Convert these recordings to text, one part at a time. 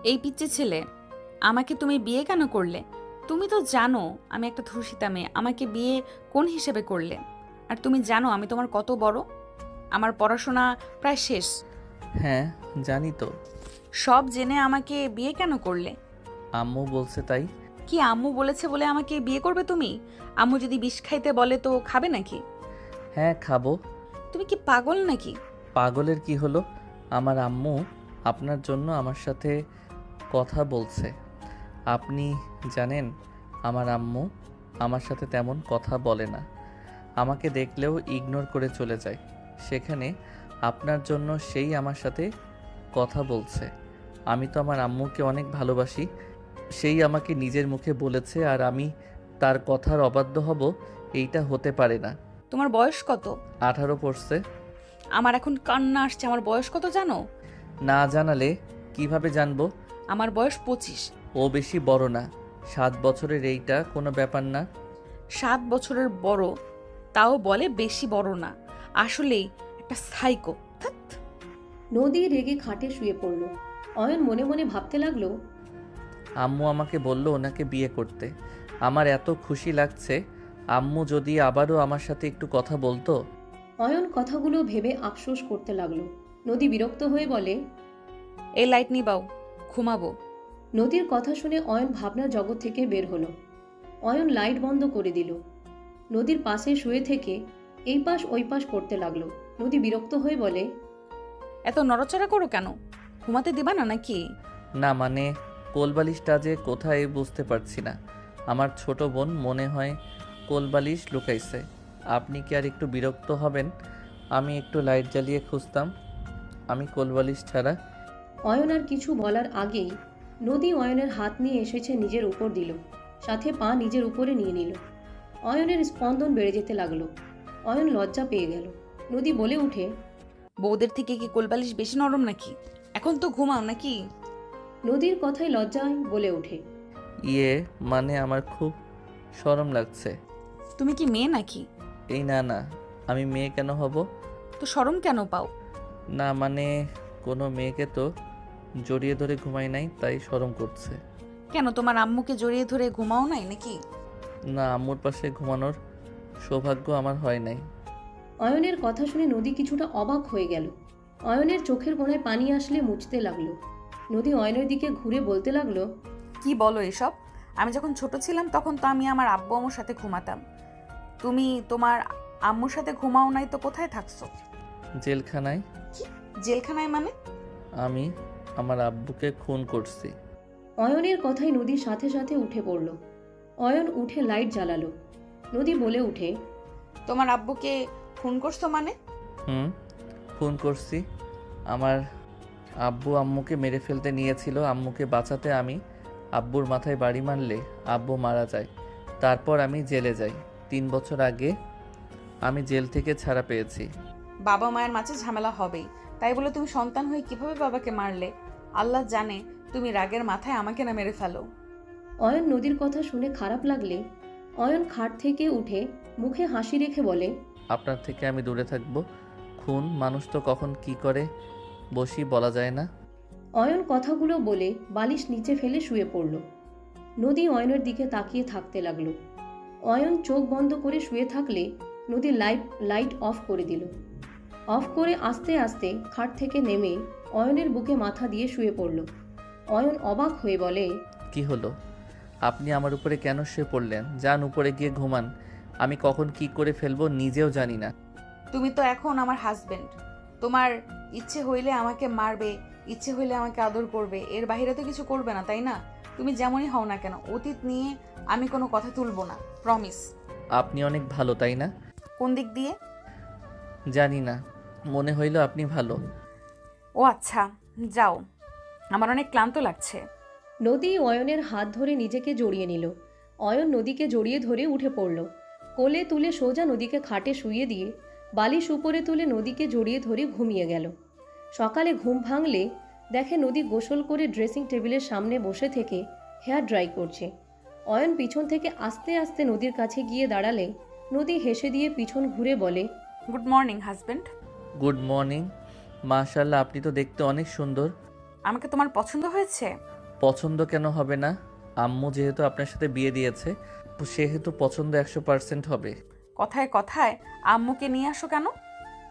এই পিচ্চি ছেলে, আমাকে তুমি বিয়ে কেন করলে? তুমি তো জানো আমি একটা ধর্ষিতা মেয়ে, আমাকে বিয়ে কোন হিসেবে করলে? আর তুমি জানো আমি তোমার কত বড়? আমার পড়াশোনা প্রায় শেষ। হ্যাঁ, জানি তো। সব জেনে আমাকে বিয়ে কেন করলে? আম্মু বলছে তাই। কি আম্মু বলেছে বলে আমাকে বিয়ে করবে তুমি? আম্মু যদি বিষ খাইতে বলে তো খাবে নাকি? হ্যাঁ, খাবো। তুমি কি পাগল নাকি? পাগলের কি হলো? আমার আম্মু আপনার জন্য আমার সাথে কথা বলছে। আপনি জানেন, আমার আম্মু আমার সাথে তেমন কথা বলে না। আমাকে দেখলেও ইগনোর করে চলে যায়। সেখানে আপনার জন্য সেই আমার সাথে কথা বলছে। আমি তো আমার আম্মুকে অনেক ভালোবাসি। সেই আমাকে নিজের মুখে বলেছে, আর আমি তার কথার অবাধ্য হব, এইটা হতে পারে না। তোমার বয়স কত? 18 পড়ছে। আমার এখন কান্না আসছে। আমার বয়স কত জানো? না জানালে কিভাবে জানবো? আমার বয়স 25। ও বেশি বড় না। 7 বছরের এইটা কোনো ব্যাপার না। 7 বছরের বড়, তাও বলে বেশি বড় না। আসলেই একটা সাইকো। নদী রেগে খাটে শুয়ে পড়ল। অয়ন মনে মনে ভাবতে লাগলো, আম্মু আমাকে বলল ওনাকে বিয়ে করতে। আমার এত খুশি লাগছে। আম্মু যদি আবারও আমার সাথে একটু কথা বলতো। অয়ন কথাগুলো ভেবে আফসোস করতে লাগলো। নদী বিরক্ত হয়ে বলে, এই লাইট নিবাও, ঘুমাবো। নদীর কথা শুনে অয়ন ভাবনার জগৎ থেকে বের হলো। অয়ন লাইট বন্ধ করে দিল। নদীর পাশে শুয়ে থেকে এই পাশ ওই পাশ করতে লাগলো। নদী বিরক্ত হয়ে বলে, এত নড়াচড়া করো কেন? ঘুমাতে দিবা না নাকি? না মানে, কোলবালিশটা যে কোথায় বুঝতে পারছি না। আমার ছোট বোন মনে হয় কোলবালিশ লুকাইছে। আপনি কি আর একটু বিরক্ত হবেন? আমি একটু লাইট জ্বালিয়ে খুঁজতাম। আমি কোলবালিশ ছাড়া। অয়ন আর কিছু বলার আগেই নদী অয়নের হাত নিয়ে এসেছে নিজের উপর দিল, সাথে পা নিজের উপরে নিয়ে নিল। অয়নের স্পন্দন বেড়ে যেতে লাগলো। অয়ন লজ্জা পেয়ে গেল। নদী বলে উঠে, বউদের থেকে কি কোলবালিশ বেশি নরম নাকি? এখন তো ঘুমাও নাকি? নদীর কথায় লজ্জায় বলে ওঠে, ইয়ে, মানে আমার খুব শরম লাগছে। তুমি কি মেয়ে নাকি? এই না না, আমি মেয়ে কেন হব? তো শরম কেন পাও? না মানে, কোনো মেয়েকে তো জড়িয়ে ধরে ঘুমাই নাই, তাই শরম করছে। কেন তোমার আম্মুকে জড়িয়ে ধরে ঘুমাও নাই নাকি? না, আম্মুর পাশে ঘুমানোর সৌভাগ্য আমার হয় নাই। অয়নের কথা শুনে নদী কিছুটা অবাক হয়ে গেল। অয়নের চোখের কোণায় পানি আসলে মুছতে লাগলো। নদী অয়নের দিকে ঘুরে বলতে লাগলো, কি বলো এসব? আমি যখন ছোট ছিলাম তখন তো আমি আমার আব্বু আম্মুর সাথে ঘুমাতাম। তুমি তোমার আম্মুর সাথে ঘুমাও নাই তো কোথায় থাকছো? জেলখানায়। কি? জেলখানায় মানে? আমি আমার আব্বুকে খুন করছি। অয়নের কথায় নদীর সাথে সাথে উঠে পড়ল। অয়ন উঠে লাইট জ্বালালো। নদী বলে উঠে, তোমার আব্বুকে খুন করছো মানে? হুম, খুন করছি। আমার আব্বু আম্মুকে মেরে ফেলতে নিয়েছিল। আম্মুকে বাঁচাতে আমি আব্বুর মাথায় বাড়ি মারলে আব্বু মারা যায়। তারপর আমি জেলে যাই। 3 বছর আগে আমি জেল থেকে ছাড়া পেয়েছি। বাবা মায়ের মাঝে ঝামেলা হবেই, তাই বলে তুমি সন্তান হয়ে কিভাবে বাবাকে মারলে? আল্লাহ জানে তুমি রাগের মাথায় আমাকে না মেরে ফেলো। অয়ন নদীর কথা শুনে খারাপ লাগলে অয়ন খাট থেকে উঠে মুখে হাসি রেখে বলে, আপনার থেকে আমি দূরে থাকব। খুন মানুষ তো কখন কি করে বসি বলা যায় না। অয়ন কথাগুলো বলে বালিশ নিচে ফেলে শুয়ে পড়ল। নদী অয়নের দিকে তাকিয়ে থাকতে লাগলো। অয়ন চোখ বন্ধ করে শুয়ে থাকলে নদী লাইট অফ করে দিল। অফ করে আস্তে আস্তে খাট থেকে নেমে অয়নের বুকে মাথা দিয়ে শুয়ে পড়ল। অয়ন অবাক হয়ে বলে, কি হলো? আপনি আমার উপরে কেন শুয়ে পড়লেন? যান উপরে গিয়ে ঘুমান। আমি কখন কি করে ফেলবো নিজেও জানি না। তুমি তো এখন আমার হাজবেন্ড। তোমার ইচ্ছে হইলে আমাকে মারবে, ইচ্ছে হইলে আমাকে আদর করবে, এর বাইরে তো কিছু করবে না, তাই না? তুমি যেমনই হও না কেন, অতীত নিয়ে আমি কোনো কথা তুলবো না, প্রমিস। আপনি অনেক ভালো, তাই না? কোন দিক দিয়ে? জানি না, মনে হইল আপনি ভালো। ও আচ্ছা, যাও, আমার অনেক ক্লান্ত লাগছে। নদী অয়নের হাত ধরে নিজেকে জড়িয়ে নিল। অয়ন নদীকে জড়িয়ে ধরে উঠে পড়ল। কোলে তুলে সোজা নদীকে খাটে শুইয়ে দিয়ে বালিশ উপরে তুলে নদীকে জড়িয়ে ধরে ঘুমিয়ে গেল। সকালে ঘুম ভাঙলে দেখে নদী গোসল করে ড্রেসিং টেবিলের সামনে বসে থেকে হেয়ার ড্রাই করছে। অয়ন পিছন থেকে আস্তে আস্তে নদীর কাছে গিয়ে দাঁড়ালে নদী হেসে দিয়ে পিছন ঘুরে বলে, good morning husband. Good morning. মাশাআল্লাহ, আপনি তো দেখতে অনেক সুন্দর। আমাকে তোমার পছন্দ হয়েছে? পছন্দ কেন হবে না? আম্মু যেহেতু আপনার সাথে বিয়ে দিয়েছে, সেহেতু পছন্দ 100% হবে। কথায় কথায় আম্মুকে নিয়ে আসো কেন?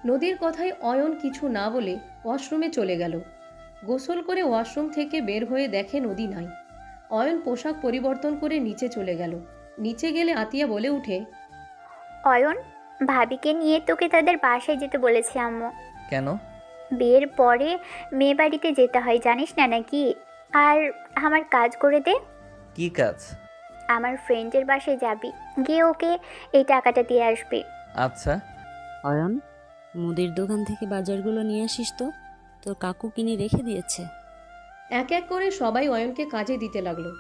নদীর কথায় অয়ন কিছু না বলে ওয়াশরুমে চলে গেল। গোসল করে ওয়াশরুম থেকে বের হয়ে দেখে নদী নাই। অয়ন পোশাক পরিবর্তন করে নিচে চলে গেল। নিচে গেলে আতিয়া বলে উঠে, অয়ন, ভাবিকে নিয়ে তোকে তাদের বাসায় যেতে বলেছে আম্মু। কেন? বিয়ের পরে মেয়ে বাড়িতে যেতে হয়, জানিস না নাকি? আর আমার কাজ করে দে। কি কাজ? আমার ফ্রেন্ডের বাসায় যাবি, গিয়ে ওকে এই টাকাটা দিয়ে আসবি। আচ্ছা। অয়ন, মুদির দোকান থেকে বাজারগুলো নিয়ে আসিস তো, তোর কাকু কিনে রেখে দিয়েছে। এক এক করে সবাই অয়নকে কাজে দিতে লাগলো।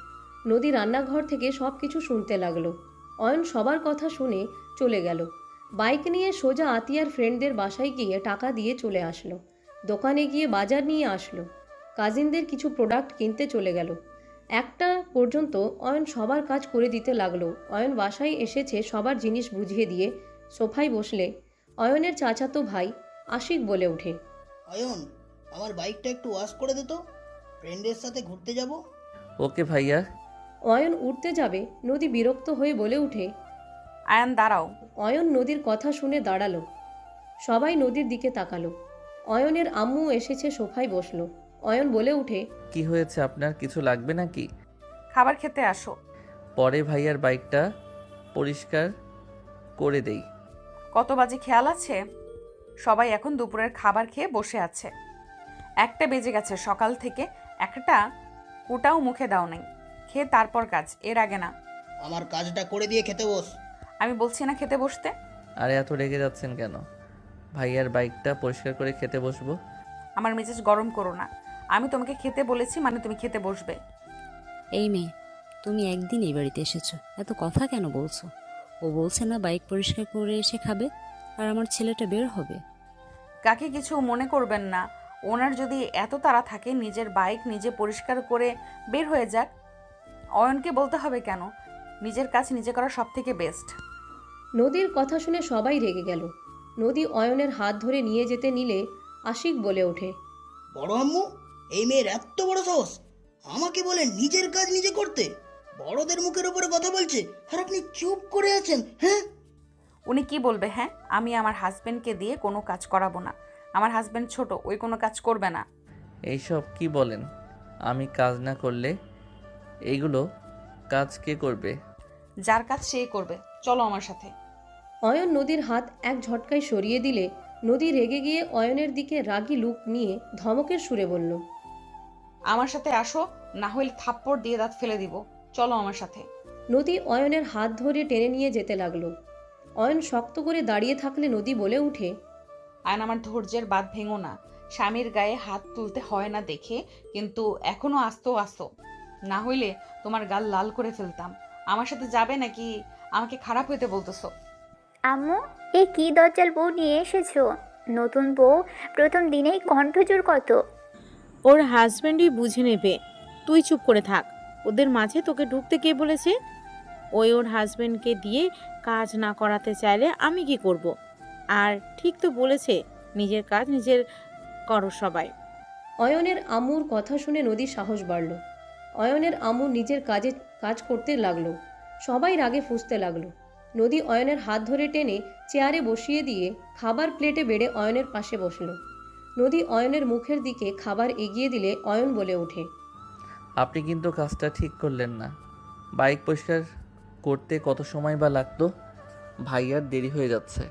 নদী রান্নাঘর থেকে সব কিছু শুনতে লাগলো। অয়ন সবার কথা শুনে চলে গেল। বাইক নিয়ে সোজা আতিয়ার ফ্রেন্ডদের বাসায় গিয়ে টাকা দিয়ে চলে আসলো। দোকানে গিয়ে বাজার নিয়ে আসলো। কাজিনদের কিছু প্রোডাক্ট কিনতে চলে গেল। একটা পর্যন্ত অয়ন সবার কাজ করে দিতে লাগলো। অয়ন বাসায় এসেছে সবার জিনিস বুঝিয়ে দিয়ে সোফায় বসলে অয়নের চাচাতো ভাই আশিক বলে ওঠে, অয়ন, আমার বাইকটা একটু ওয়াশ করে দে তো, ফ্রেন্ডের সাথে ঘুরতে যাব। ওকে ভাইয়া। অয়ন উঠতে যাবে, নদী বিরক্ত হয়ে বলে ওঠে। আয়ান দাঁড়াও। অয়ন নদীর কথা শুনে দাঁড়ালো। সবাই নদীর দিকে তাকালো। অয়নের আম্মু এসেছে, সোফায় বসলো। অয়ন বলে উঠে, কি হয়েছে আপনার? কিছু লাগবে নাকি? খাবার খেতে আসো। পরে ভাইয়ার বাইকটা পরিষ্কার করে দেই। কত বাজে খেয়াল আছে? সবাই এখন দুপুরের খাবার খেয়ে বসে আছে। 1টা বেজে গেছে, সকাল থেকে একটা কুটাও মুখে দাও নাই। খেয়ে তারপর কাজ, এর আগে না। আমার কাজটা করে দিয়ে খেতে বস। আমি বলছি না খেতে বসতে? আরে এত রেগে যাচ্ছেন কেন? ভাইয়ার বাইকটা পরিষ্কার করে খেতে বসবো। আমার মেজাজ গরম করো না। আমি তোমাকে খেতে বলেছি মানে তুমি খেতে বসবে। এই মেয়ে, তুমি একদিন এই বাড়িতে এসেছো, এত কথা কেন বলছো? ও বলছে না বাইক পরিষ্কার করে এসে খাবে, আর আমার ছেলেটা বের হবে। কাকে কিছু মনে করবেন না। ওনার যদি এত তাড়া থাকে নিজের বাইক নিজে পরিষ্কার করে বের হয়ে যাক। অয়নকে বলতে হবে কেন? নিজের কাজ নিজে করা সব থেকে বেস্ট। নদীর কথা শুনে সবাই রেগে গেল। নদী অয়নের হাত ধরে নিয়ে যেতে নিলে আশিক বলে ওঠে, বড় আম্মু, এই মেয়ের এত বড় সাহস! আমাকে বলে নিজের কাজ নিজে করতে। বড়দের মুখের উপরে কথা বলছে, আর আপনি চুপ করে আছেন। হ্যাঁ, উনি কি বলবে? হ্যাঁ, আমি আমার হাজবেন্ডকে দিয়ে কোনো কাজ করাবো না। আমার হাজবেন্ড ছোট, ওই কোনো কাজ করবে না। এইসব কি বলেন? আমি কাজ না করলে এইগুলো কাজ কে করবে? যার কাজ সেই করবে। চলো আমার সাথে। অয়ন নদীর হাত এক ঝটকায় সরিয়ে দিলে নদী রেগে গিয়ে অয়নের দিকে রাগী লুক নিয়ে ধমকের সুরে বলল, আমার সাথে আসো, না হলে থাপ্পড় দিয়ে দাঁত ফেলে দিব। চলো আমার সাথে। নদী অয়নের হাত ধরে টেনে নিয়ে যেতে লাগলো। অয়ন শক্ত করে দাঁড়িয়ে থাকলে নদী বলে উঠে, আয়ন, আমার ধৈর্যের বাঁধ ভেঙো না। স্বামীর গায়ে হাত তুলতে হয় না দেখে, কিন্তু এখনো আসতো। না হইলে তোমার গাল লাল করে ফেলতাম। আমার সাথে যাবে নাকি আমাকে খারাপ হইতে বলতেছো? আম্মু, এই কি দজ্জাল বউ নিয়ে এসেছো? নতুন বউ প্রথম দিনেই কণ্ঠজোর কত! ওর হাজব্যান্ডই বুঝে নেবে, তুই চুপ করে থাক। ওদের মাঝে তোকে ঢুকতে কে বলেছে? ওই ওর হাজব্যান্ডকে দিয়ে কাজ না করাতে চাইলে আমি কি করব? আর ঠিক তো বলেছে, নিজের কাজ নিজের করো সবাই। অয়নের আম্মুর কথা শুনে নদীর সাহস বাড়ল। অয়নের আম্মু নিজের কাজ করতে লাগলো। সবাই রাগে ফুঁসতে লাগলো। নদী অয়নের হাত ধরে টেনে চেয়ারে বসিয়ে দিয়ে খাবার প্লেটে বেড়ে অয়নের পাশে বসলো। নদী অয়নের মুখের দিকে খাবার এগিয়ে দিলে অয়ন বলে ওঠে, আপনি কিন্তু কাজটা ঠিক করলেন না। বাইক পরিষ্কার করতে কত সময় বা লাগতো? ভাইয়ার দেরি হয়ে যাচ্ছে।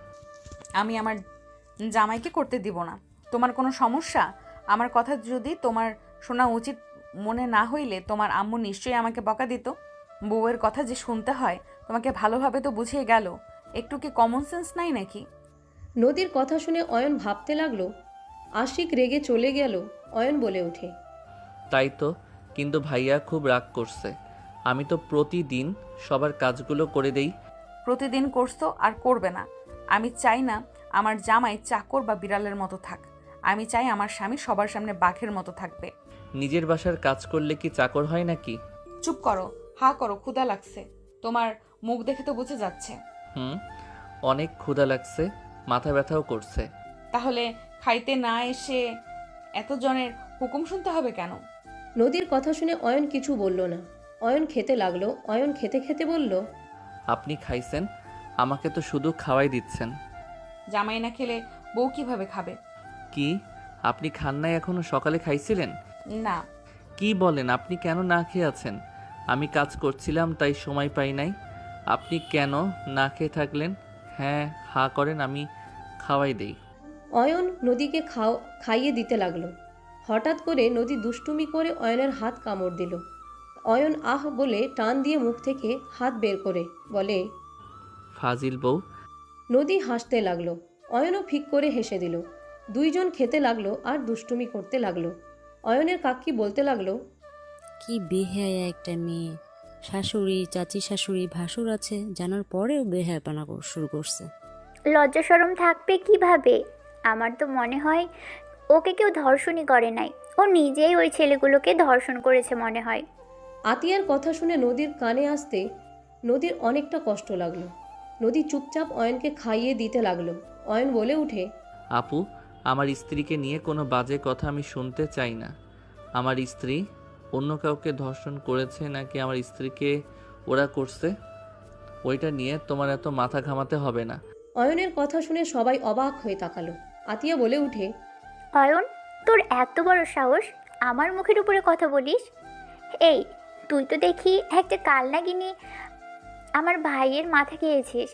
আমি আমার জামাইকে করতে দিব না। তোমার কোনো সমস্যা? আমার কথা যদি তোমার শোনা উচিত মনে না হইলে তোমার আম্মু নিশ্চয়ই আমাকে বকা দিত। বউয়ের কথা যে শুনতে হয় তোমাকে ভালোভাবে তো বুঝিয়ে গেল। একটু কি কমন সেন্স নাই নাকি? নদীর কথা শুনে অয়ন ভাবতে লাগলো। আশিক রেগে চলে গেল। অয়ন বলে ওঠে, তাই তো, কিন্তু ভাইয়া খুব রাগ করছে। আমি তো প্রতিদিন সবার কাজগুলো করে দেই। প্রতিদিন করছো আর করবে না। আমি চাই না আমার জামাই চাকর বা বিড়ালের মতো থাক। আমি চাই আমার স্বামী সবার সামনে বাঘের মতো থাকবে। নিজের বাসার কাজ করলে কি চাকর হয় নাকি? চুপ করো, হা করো, ক্ষুধা লাগছে। তোমার মুখ দেখে তো বুঝে যাচ্ছে। অনেক ক্ষুধা লাগছে, মাথা ব্যথাও করছে। তাহলে খাইতে না এসে এতজনের হুকুম শুনতে হবে কেন? নদীর কথা শুনে অয়ন কিছু বলল না। অয়ন খেতে লাগলো। অয়ন খেতে খেতে বলল, আপনি খাইছেন, আমাকে তো শুধু খাওয়াই দিচ্ছেন। জামাই না খেলে বউ কিভাবে খাবে? কি, আপনি খান নাই এখনো? সকালে খাইছিলেন? না। কি বলেন, আপনি কেন না খেয়ে আছেন? আমি কাজ করছিলাম তাই সময় পাই নাই। আপনি কেন না খেয়ে থাকলেন? হ্যাঁ, হা করেন, আমি খাওয়াই দেই। অয়ন নদীকে খাইয়ে দিতে লাগলো। হঠাৎ করে নদী দুষ্টুমি করে অয়নের হাত কামড় দিল। অয়ন আহ বলে টান দিয়ে মুখ থেকে হাত বের করে বলে, ফাজিল বউ। নদী হাসতে লাগলো। অয়নও ফিক করে হেসে দিল। দুইজন খেতে লাগলো আর দুষ্টুমি করতে লাগলো। অয়নের কাকি বলতে লাগলো, কি বেহায়া একটা মেয়ে, শাশুড়ি, চাচি শাশুড়ি, ভাসুর আছে জানার পরেও বেহায়াপনা শুরু করছে। লজ্জা শরম থাকবে কিভাবে? আমার তো মনে হয় ওকে কেউ ধর্ষণই করে নাই, ও নিজেই ওই ছেলেগুলোকে ধর্ষণ করেছে মনে হয়। আতিয়ার কথা শুনে নদীর কানে আসতে নদীর অনেকটা কষ্ট লাগলো। নদী চুপচাপ অয়নকে খাইয়ে দিতে লাগলো। অয়ন বলে উঠে, আপু, আমার স্ত্রীকে নিয়ে কোনো বাজে কথা আমি শুনতে চাই না। আমার স্ত্রী অন্য কাউকে ধর্ষণ করেছে নাকি আমার স্ত্রীকে ওরা করছে, ওইটা নিয়ে তোমার এত মাথা ঘামাতে হবে না। অয়নের কথা শুনে সবাই অবাক হয়ে তাকালো। আতিয়া বলে উঠে, অয়ন, তোর এত বড় সাহস আমার মুখের উপরে কথা বলিস? এই, তুই তো দেখি একটা কালনাগিনী আমার ভাইয়ের মাথা খেয়েছিস।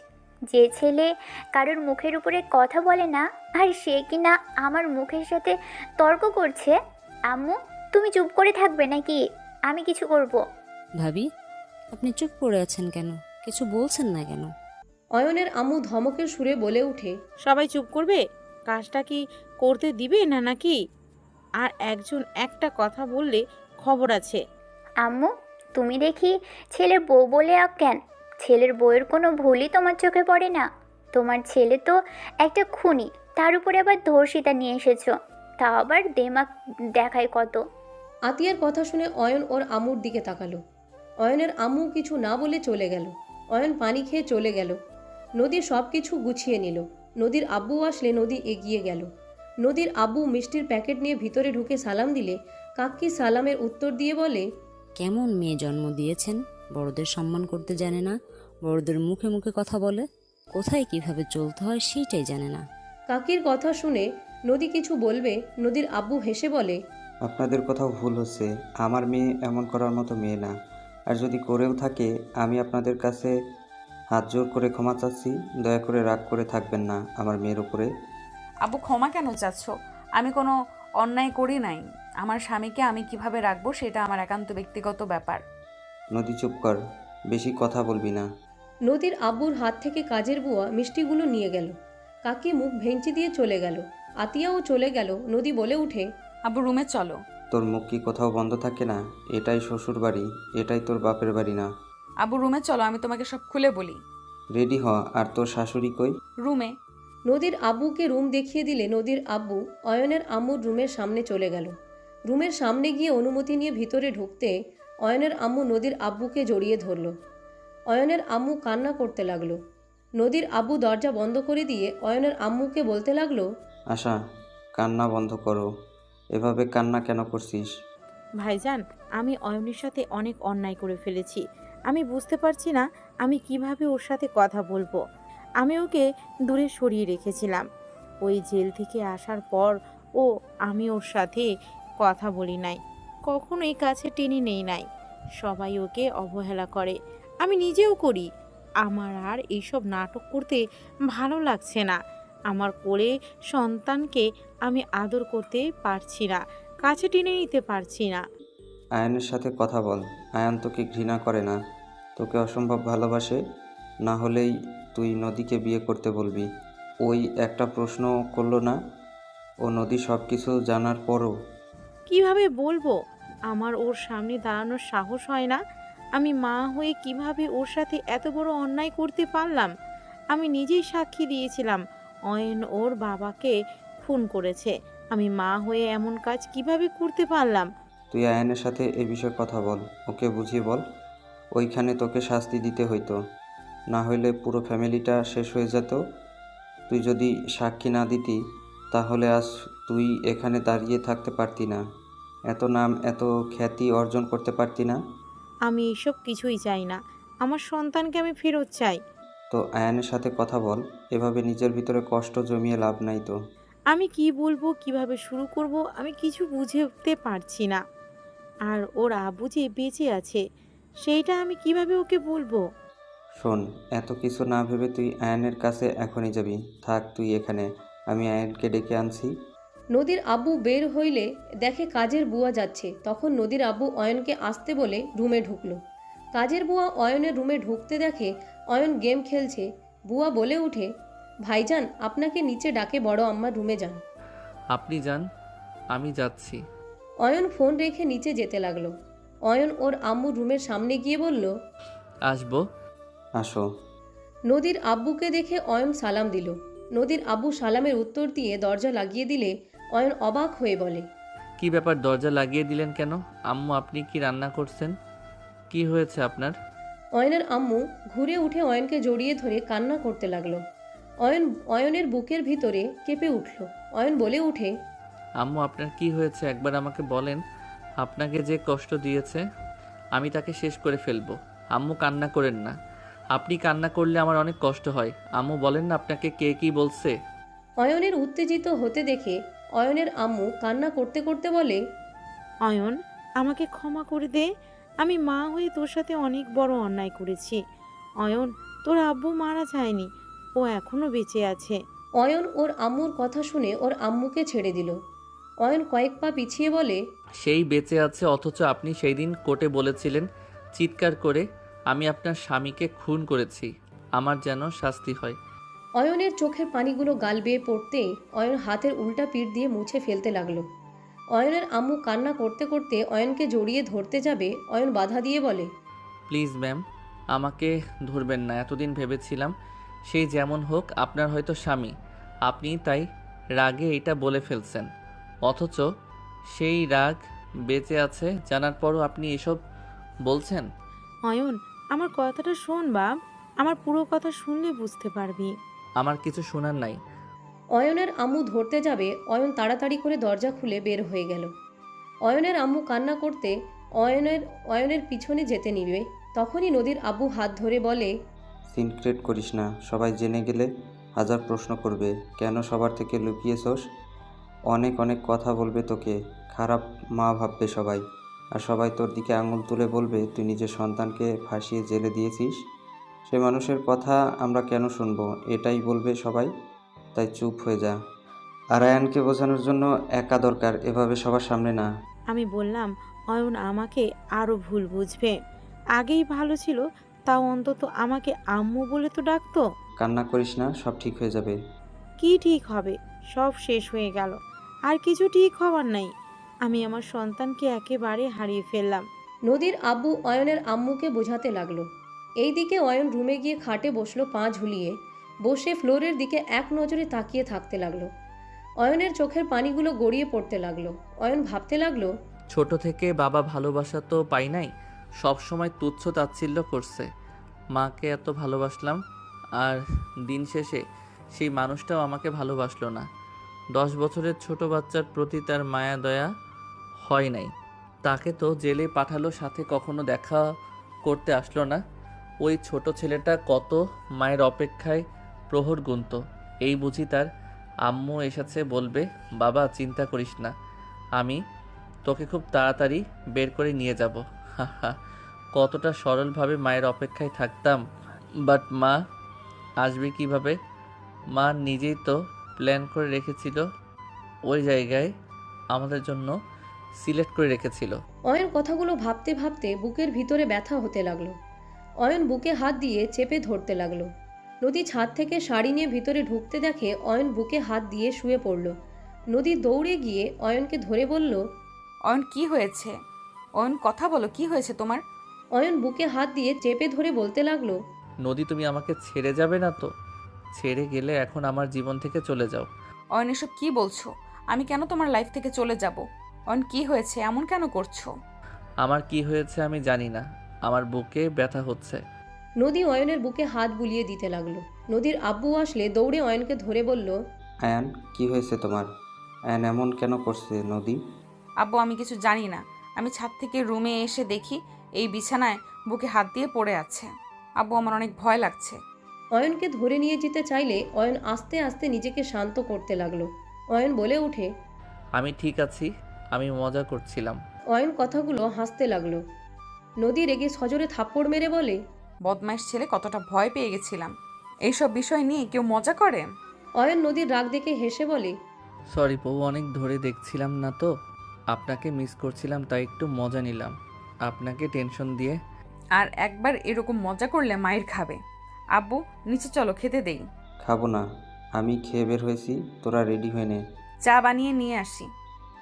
যে ছেলে কারোর মুখের উপরে কথা বলে না, আর সে কিনা আমার মুখের সাথে তর্ক করছে। আম্মু, তুমি চুপ করে থাকবে নাকি আমি কিছু করব? ভাবি, আপনি চুপ করে আছেন কেন? কিছু বলছেন না কেন? অয়নের আম্মু ধমকের সুরে বলে উঠে, সবাই চুপ করবে? কাজটা কি করতে দিবে না নাকি? আর একজন একটা কথা বললে খবর আছে। আম্মু, তুমি দেখি ছেলের বউ বলে কেন? ছেলের বউয়ের কোনো ভুলই তোমার চোখে পড়ে না? তোমার ছেলে তো একটা খুনি, তার উপরে আবার ধর্ষিতা নিয়ে এসেছো, তা আবার দেমাক দেখায় কত। আতিয়ার কথা শুনে অয়ন ওর আম্মুর দিকে তাকালো। অয়নের আম্মু কিছু না বলে চলে গেল। অয়ন পানি খেয়ে চলে গেল। নদী সব কিছু গুছিয়ে নিল। নদীর আব্বু আসলে নদী এগিয়ে গেল। নদীর আব্বু মিষ্টির প্যাকেট নিয়ে ভিতরে ঢুকে সালাম দিলে কাকি সালামের উত্তর দিয়ে বলে, কেমন মেয়ে জন্ম দিয়েছেন, বড়দের সম্মান করতে জানে না, বড়দের মুখে মুখে কথা বলে, কোথায় কিভাবে চলতে হয় সেইটাই জানে না। কাকির কথা শুনে নদী কিছু বলবে, নদীর আব্বু হেসে বলে, আপনাদের কোথাও ভুল হচ্ছে, আমার মেয়ে এমন করার মতো মেয়ে না। আর যদি করেও থাকে, আমি আপনাদের কাছে হাত জোর করে ক্ষমা চাচ্ছি, দয়া করে রাগ করে থাকবেন না আমার মেয়ের উপরে। আব্বু, ক্ষমা কেন চাচ্ছ? আমি কোনো অন্যায় করি নাই। আমার স্বামীকে আমি কিভাবে রাখবো সেটা আমার একান্ত ব্যক্তিগত ব্যাপার। নদী চুপ কর, বেশি কথা বলবি না। নদীর আব্বুর হাত থেকে কাজের বুয়া মিষ্টিগুলো নিয়ে গেল। কাকি মুখ ভেঙচি দিয়ে চলে গেল। আতিয়াও চলে গেল। নদী বলে উঠে, আব্বু, রুমে চলো। তোর মুখ কি কোথাও বন্ধ থাকে না? এটাই শ্বশুর বাড়ি, এটাই তোর বাপের বাড়ি না। আব্বু, রুমে চলো, আমি তোমাকে সব খুলে বলি। রেডি হ। আর তোর শাশুড়ি কই? রুমে। নদীর আব্বুকে রুম দেখিয়ে দিলে নদীর আব্বু অয়নের আম্মুর রুমের সামনে চলে গেল। রুমের সামনে গিয়ে অনুমতি নিয়ে ভিতরে ঢুকতে অয়নের আম্মু নদীর আব্বুকে জড়িয়ে ধরল। অয়নের আম্মু কান্না করতে লাগলো। নদীর আব্বু দরজা বন্ধ করে দিয়ে অয়নের আম্মুকে বলতে লাগলো, আশা, কান্না বন্ধ করো। এভাবে কান্না কেন করছিস? ভাইজান, আমি অয়নের সাথে অনেক অন্যায় করে ফেলেছি। আমি বুঝতে পারছি না আমি কিভাবে ওর সাথে কথা বলবো। আমি ওকে দূরে সরিয়ে রেখেছিলাম। ওই জেল থেকে আসার পর আমি ওর সাথে কথা বলি নাই, কখনোই কাছে টেনে নেই নাই। সবাই ওকে অবহেলা করে, আমি নিজেও করি। আমার আর এইসব নাটক করতে ভালো লাগছে না। আমার কোলে সন্তানকে আমি আদর করতে পারছি না, কাছে টেনে নিতে পারছি না। আয়ানের সাথে কথা বল। আয়ান তোকে ঘৃণা করে না, তোকে অসম্ভব ভালোবাসে। না হলেই তুই নদীকে বিয়ে করতে বলবি। ওই একটা প্রশ্ন করলো না? ও নদী সব কিছু জানার পরও। কিভাবে বলবো? আমার ওর সামনে দাঁড়ানোর সাহস হয় না। আমি মা হয়ে কিভাবে ওর সাথে এত বড় অন্যায় করতে পারলাম? আমি নিজেই সাক্ষী দিয়েছিলাম অয়ন ওর বাবাকে খুন করেছে। আমি মা হয়ে এমন কাজ কিভাবে করতে পারলাম? তুই আয়ানের সাথে এ বিষয়ে কথা বল, ওকে বুঝিয়ে বল। ওইখানে তোকে শাস্তি দিতে হইতো, না হইলে পুরো ফ্যামিলিটা শেষ হয়ে যেত। তুই যদি সাক্ষী না দিতি তাহলে আজ তুই এখানে দাঁড়িয়ে থাকতে পারতি না। এত নাম এত খ্যাতি অর্জন করতে পারতি না? আমি এসব কিছুই চাই না, আমার সন্তানকে আমি ফেরত চাই। তো আয়ানের সাথে কথা বল, এভাবে নিজের ভিতরে কষ্ট জমিয়ে লাভ নাই তো। আমি কি বলবো, কিভাবে শুরু করব, আমি কিছু বুঝতে পারছি না। আর ওর আব্বু যে বেঁচে আছে সেইটা আমি কিভাবে ওকে বলবো? শোন, এত কিছু না ভেবে তুই আয়ানের কাছে এখনই যাবি। থাক তুই এখানে, আমি আয়ানকে ডেকে আনছি। নদীর আব্বু বের হইলে দেখে কাজের বুয়া যাচ্ছে। তখন নদীর আব্বু অয়নকে আসতে বলে রুমে ঢুকলো। কাজের বুয়া অয়নের রুমে ঢুকতে দেখে অয়ন গেম খেলছে। বুয়া বলে উঠে, ভাইজান আপনাকে নিচে ডাকে, বড় আম্মার রুমে যান। আপনি যান, আমি যাচ্ছি। অয়ন ফোন রেখে নিচে যেতে লাগলো। অয়ন ওর আম্মুর রুমের সামনে গিয়ে বলল, আসবো? আসো। নদীর আব্বুকে দেখে অয়ন সালাম দিল। নদীর আব্বু সালামের উত্তর দিয়ে দরজা লাগিয়ে দিলে অয়ন অবাক হয়ে বলে, কি ব্যাপার, দরজা লাগিয়ে দিলেন কেন? আম্মু, আপনি কি রান্না করছেন? কি হয়েছে আপনার? অয়নের আম্মু ঘুরে উঠে অয়নকে জড়িয়ে ধরে কান্না করতে লাগলো। অয়নের বুকের ভিতরে কেঁপে উঠল। অয়ন বলে উঠে, আম্মু, আপনার কি হয়েছে একবার আমাকে বলেন। আপনাকে যে কষ্ট দিয়েছে আমি তাকে শেষ করে ফেলবো। আম্মু, কান্না করেন না। আপনি কান্না করলে আমার অনেক কষ্ট হয়। আম্মু, বলেন না আপনাকে কে কি বলছে। অয়নের উত্তেজিত হতে দেখে অয়নের আম্মু কান্না করতে করতে বলে, অয়ন, আমাকে ক্ষমা করে দে। আমি মা হয়ে তোর সাথে অনেক বড় অন্যায় করেছি। অয়ন, তোর আব্বু মারা যায়নি, ও এখনো বেঁচে আছে। অয়ন ওর আম্মুর কথা শুনে ওর আম্মুকে ছেড়ে দিল। অয়ন কয়েক পা পিছিয়ে বলে, সেই বেঁচে আছে, অথচ আপনি সেই দিন কোর্টে বলেছিলেন চিৎকার করে আমি আপনার স্বামীকে খুন করেছি। আমার যেন শাস্তি হয়। অয়নের চোখের পানিগুলো গাল বেয়ে পড়তেই অয়ন হাতের উল্টা পিঠ দিয়ে মুছে ফেলতে লাগলো। অয়নের আম্মু কান্না করতে করতে অয়নকে জড়িয়ে ধরতে যাবে, অয়ন বাধা দিয়ে বলে, প্লিজ ম্যাম, আমাকে ধরবেন না। এতদিন ভেবেছিলাম সেই যেমন হোক আপনার হয়তো স্বামী, আপনি তাই রাগে এটা বলে ফেলছেন। অথচ সেই রাগ বেঁচে আছে জানার পরও আপনি এসব বলছেন। অয়ন, আমার কথাটা শোন বাপ, আমার পুরো কথা শুনলে বুঝতে পারবি। আমার কিছু শোনার নাই। অয়নের আম্মু ধরতে যাবে, অয়ন তাড়াতাড়ি করে দরজা খুলে বের হয়ে গেল। অয়নের আম্মু কান্না করতে অয়নের পিছনে যেতে নিবে, তখনই নদীর আব্বু হাত ধরে বলে, সিনক্রেট করিস না, সবাই জেনে গেলে হাজার প্রশ্ন করবে। কেন সবার থেকে লুকিয়েছস? অনেক অনেক কথা বলবে তোকে, খারাপ মা ভাববে সবাই। আর সবাই তোর দিকে আঙুল তুলে বলবে তুই নিজের সন্তানকে ফাঁসিয়ে জেলে দিয়েছিস। সে মানুষের কথা আমরা কেন শুনবো, এটাই বলবে সবাই। তাই চুপ হয়ে যা। আর আয়ানকে বোঝানোর জন্য একা দরকার, এভাবে সবার সামনে না। আমি বললাম অয়ন আমাকে আরো ভুল বুঝবে। আগেই ভালো ছিল, তাও অন্তত আমাকে আম্মু বলে তো ডাকতো। কান্না করিস না, সব ঠিক হয়ে যাবে। কি ঠিক হবে? সব শেষ হয়ে গেল, আর কিছু ঠিক হবার নাই। আমি আমার সন্তানকে একেবারে হারিয়ে ফেললাম। নদীর আব্বু অয়নের আম্মুকে বোঝাতে লাগলো। এইদিকে অয়ন রুমে গিয়ে খাটে বসলো পা ঝুলিয়ে, বসে ফ্লোরের দিকে এক নজরে তাকিয়ে থাকতে লাগলো। অয়নের চোখের পানিগুলো গড়িয়ে পড়তে লাগলো। অয়ন ভাবতে লাগলো, ছোট থেকে বাবা ভালোবাসা তো পাই নাই, সব সময় তুচ্ছ তাচ্ছিল্য করছে। মাকে এত ভালোবাসলাম, আর দিন শেষে সেই মানুষটাও আমাকে ভালোবাসলো না। 10 বছরের ছোট বাচ্চার প্রতি তার মায়া দয়া হয় নাই। তাকে তো জেলে পাঠালো, সাথে কখনো দেখা করতে আসলো না। ওই ছোট ছেলেটা কত মায়ের অপেক্ষায় প্রহর গুনতো। এই বুঝি তার আম্মু এসেছে, বলবে বাবা চিন্তা করিস না, আমি তোকে খুব তাড়াতাড়ি বের করে নিয়ে যাব। হা হা, কতটা সরলভাবে মায়ের অপেক্ষায় থাকতাম। বাট মা আসবে কিভাবে? মা নিজেই তো প্ল্যান করে রেখেছিল, ওই জায়গায় আমাদের জন্য সিলেক্ট করে রেখেছিল। অয়ন কথাগুলো ভাবতে ভাবতে বুকের ভিতরে ব্যথা হতে লাগলো। অয়ন বুকে হাত দিয়ে চেপে ধরতে লাগলো। নদী ছাদ থেকে শাড়ি নিয়ে ভিতরে ঢুকতে দেখে অয়ন বুকে হাত দিয়ে শুয়ে পড়ল। নদী দৌড়ে গিয়ে অয়নকে ধরে বলল, অয়ন, কি হয়েছে? অয়ন, কথা বলো, কি হয়েছে তোমার? অয়ন বুকে হাত দিয়ে চেপে ধরে বলতে লাগলো, নদী, তুমি আমাকে ছেড়ে যাবে না তো? ছেড়ে গেলে এখন আমার জীবন থেকে চলে যাও। অয়ন, এসব কি বলছো? আমি কেন তোমার লাইফ থেকে চলে যাব? অয়ন, কি হয়েছে? এমন কেন করছো? আমার কি হয়েছে আমি জানি না, আমার বুকে ব্যথা হচ্ছে। নদী অয়নের বুকে হাত বুলিয়ে দিতে লাগলো। নদীর আব্বু আসলে দৌড়ে অয়নকে ধরে বলল, আয়ান, কি হয়েছে তোমার? আয়ান এমন কেন করছে নদী? আব্বু আমি কিছু জানি না। আমি ছাদ থেকে রুমে এসে দেখি এই বিছানায় বুকে হাত দিয়ে পড়ে আছে। আব্বু আমার অনেক ভয় লাগছে। অয়নকে ধরে নিয়ে যেতে চাইলে অয়ন আস্তে আস্তে নিজেকে শান্ত করতে লাগলো। অয়ন বলে ওঠে, আমি ঠিক আছি, আমি মজা করছিলাম। অয়ন কথাগুলো হাসতে লাগলো। নদী রেগে সজোরে থাপ্পড় মেরে বলে, বদমাইশ ছেলে, কতটা ভয় পেয়ে গেছিলাম। এইসব বিষয় নিয়ে কেউ মজা করে? অয়ন নদীর রাগ দেখে হেসে বলে, সরি বউ, অনেক ধরে দেখছিলাম না তো, আপনাকে মিস করছিলাম তাই একটু মজা নিলাম আপনাকে টেনশন দিয়ে। আর একবার এরকম মজা করলে মায়ের খাবে। আব্বু নিচে চলো, খেতে দেই। খাবো না, আমি খেয়ে বের হয়েছি, তোরা রেডি হয়ে নে। চা বানিয়ে নিয়ে আসি।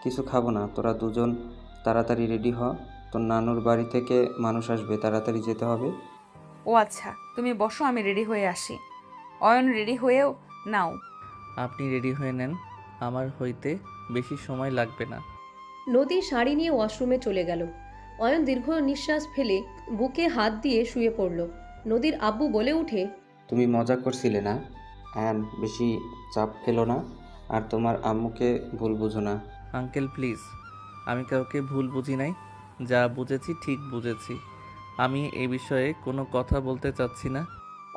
কিছু খাবো না, তোরা দুজন তাড়াতাড়ি রেডি হ, তোর নানুর বাড়ি থেকে মানুষ আসবে, তাড়াতাড়ি যেতে হবে। ও আচ্ছা, তুমি বসো, আমি রেডি হয়ে আসি। অয়ন রেডি হয়েও নাও। আপনি রেডি হয়ে নেন, আমার হইতে বেশি সময় লাগবে না। নদী শাড়ি নিয়ে ওয়াশরুমে চলে গেল। অয়ন দীর্ঘ নিঃশ্বাস ফেলে বুকে হাত দিয়ে শুয়ে পড়ল। নদীর আব্বু বলে উঠে, তুমি মজা করছিলে না অ্যান, বেশি চাপ ফেলো না, আর তোমার আম্মুকে ভুল বুঝো না। আঙ্কেল প্লিজ, আমি কাউকে ভুল বুঝি নাই, যা বুঝেছি ঠিক বুঝেছি। আমি এই বিষয়ে কোনো কথা বলতে চাচ্ছি না।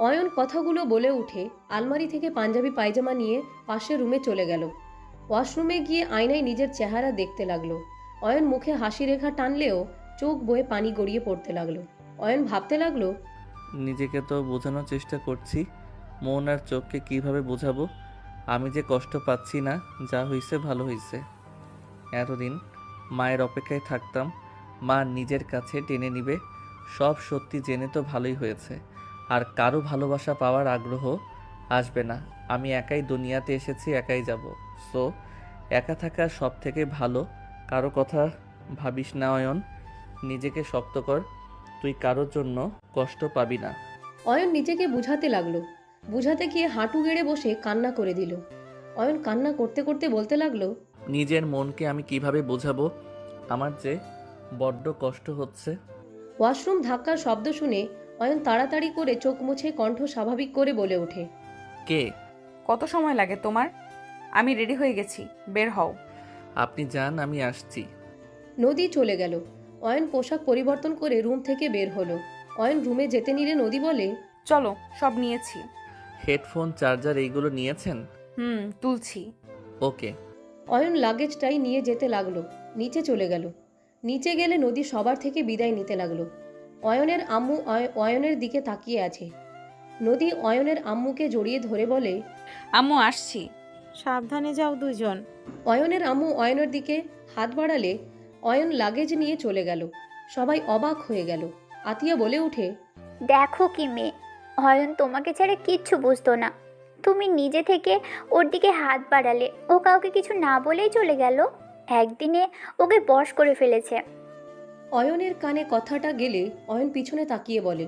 অয়ন কথাগুলো বলে উঠে আলমারি থেকে পাঞ্জাবি পায়জামা নিয়ে পাশের রুমে চলে গেল। ওয়াশরুমে গিয়ে আয়নায় নিজের চেহারা দেখতে লাগলো। অয়ন মুখে হাসি রেখা টানলেও চোখ বয়ে পানি গড়িয়ে পড়তে লাগলো। অয়ন ভাবতে লাগলো, নিজেকে তো বোঝানোর চেষ্টা করছি, মন আর চোখকে কিভাবে বোঝাবো? আমি যে কষ্ট পাচ্ছি না, যা হয়েছে ভালো হয়েছে। এতদিন মায়ের অপেক্ষায় থাকতাম, মা নিজের কাছে টেনে নিবে, সব সত্যি জেনে তো ভালোই হয়েছে। আর কারো ভালোবাসা পাওয়ার আগ্রহ আসবে না। আমি একাই দুনিয়াতে এসেছি, একাই যাব। সো একা থাকা সব থেকে ভালো। কারো কথা ভাবিস না অয়ন, নিজেকে শক্ত কর, তুই কারোর জন্য কষ্ট পাবি না। অয়ন নিজেকে বুঝাতে লাগলো। বুঝাতে গিয়ে হাঁটু গেড়ে বসে কান্না করে দিল। অয়ন কান্না করতে করতে বলতে লাগলো, নিজের মনকে আমি কিভাবে বোঝাবো? আমার যে বড্ড কষ্ট হচ্ছে। ওয়াশরুম ধাক্কার শব্দ শুনে অয়ন তাড়াতাড়ি করে চোখ মুছে কণ্ঠ স্বাভাবিক করে বলে ওঠে, কে? কত সময় লাগে তোমার? আমি রেডি হয়ে গেছি, বের হও। আপনি যান, আমি আসছি। নদী চলে গেল। অয়ন পোশাক পরিবর্তন করে রুম থেকে বের হলো। অয়ন রুমে যেতে নিলে নদী বলে, চলো, সব নিয়েছি। হেডফোন, চার্জার এইগুলো নিয়েছেন? তুলছি। ওকে। অয়ন লাগেজটাই নিয়ে যেতে লাগলো। নিচে চলে গেল। নিচে গেলে নদী সবার থেকে বিদায় নিতে লাগলো। অয়নের আম্মু অয়নের দিকে তাকিয়ে আছে। নদী অয়নের আম্মুকে জড়িয়ে ধরে বলে, আম্মু আসছি। সাবধানে যাও দুজন। অয়নের আম্মু অয়নের দিকে হাত বাড়ালে অয়ন লাগেজ নিয়ে চলে গেল। সবাই অবাক হয়ে গেল। আতিয়া বলে উঠে, দেখো কি মেয়ে, অয়ন তোমাকে ছাড়া কিচ্ছু বুঝতো না, তুমি নিজে থেকে ওর দিকে হাত বাড়ালে, ও কাউকে কিছু না বলেই চলে গেল। একদিনে ওকে বশ করে ফেলেছে। অয়নের কানে কথাটা গেলে অয়ন পিছনে তাকিয়ে বলে,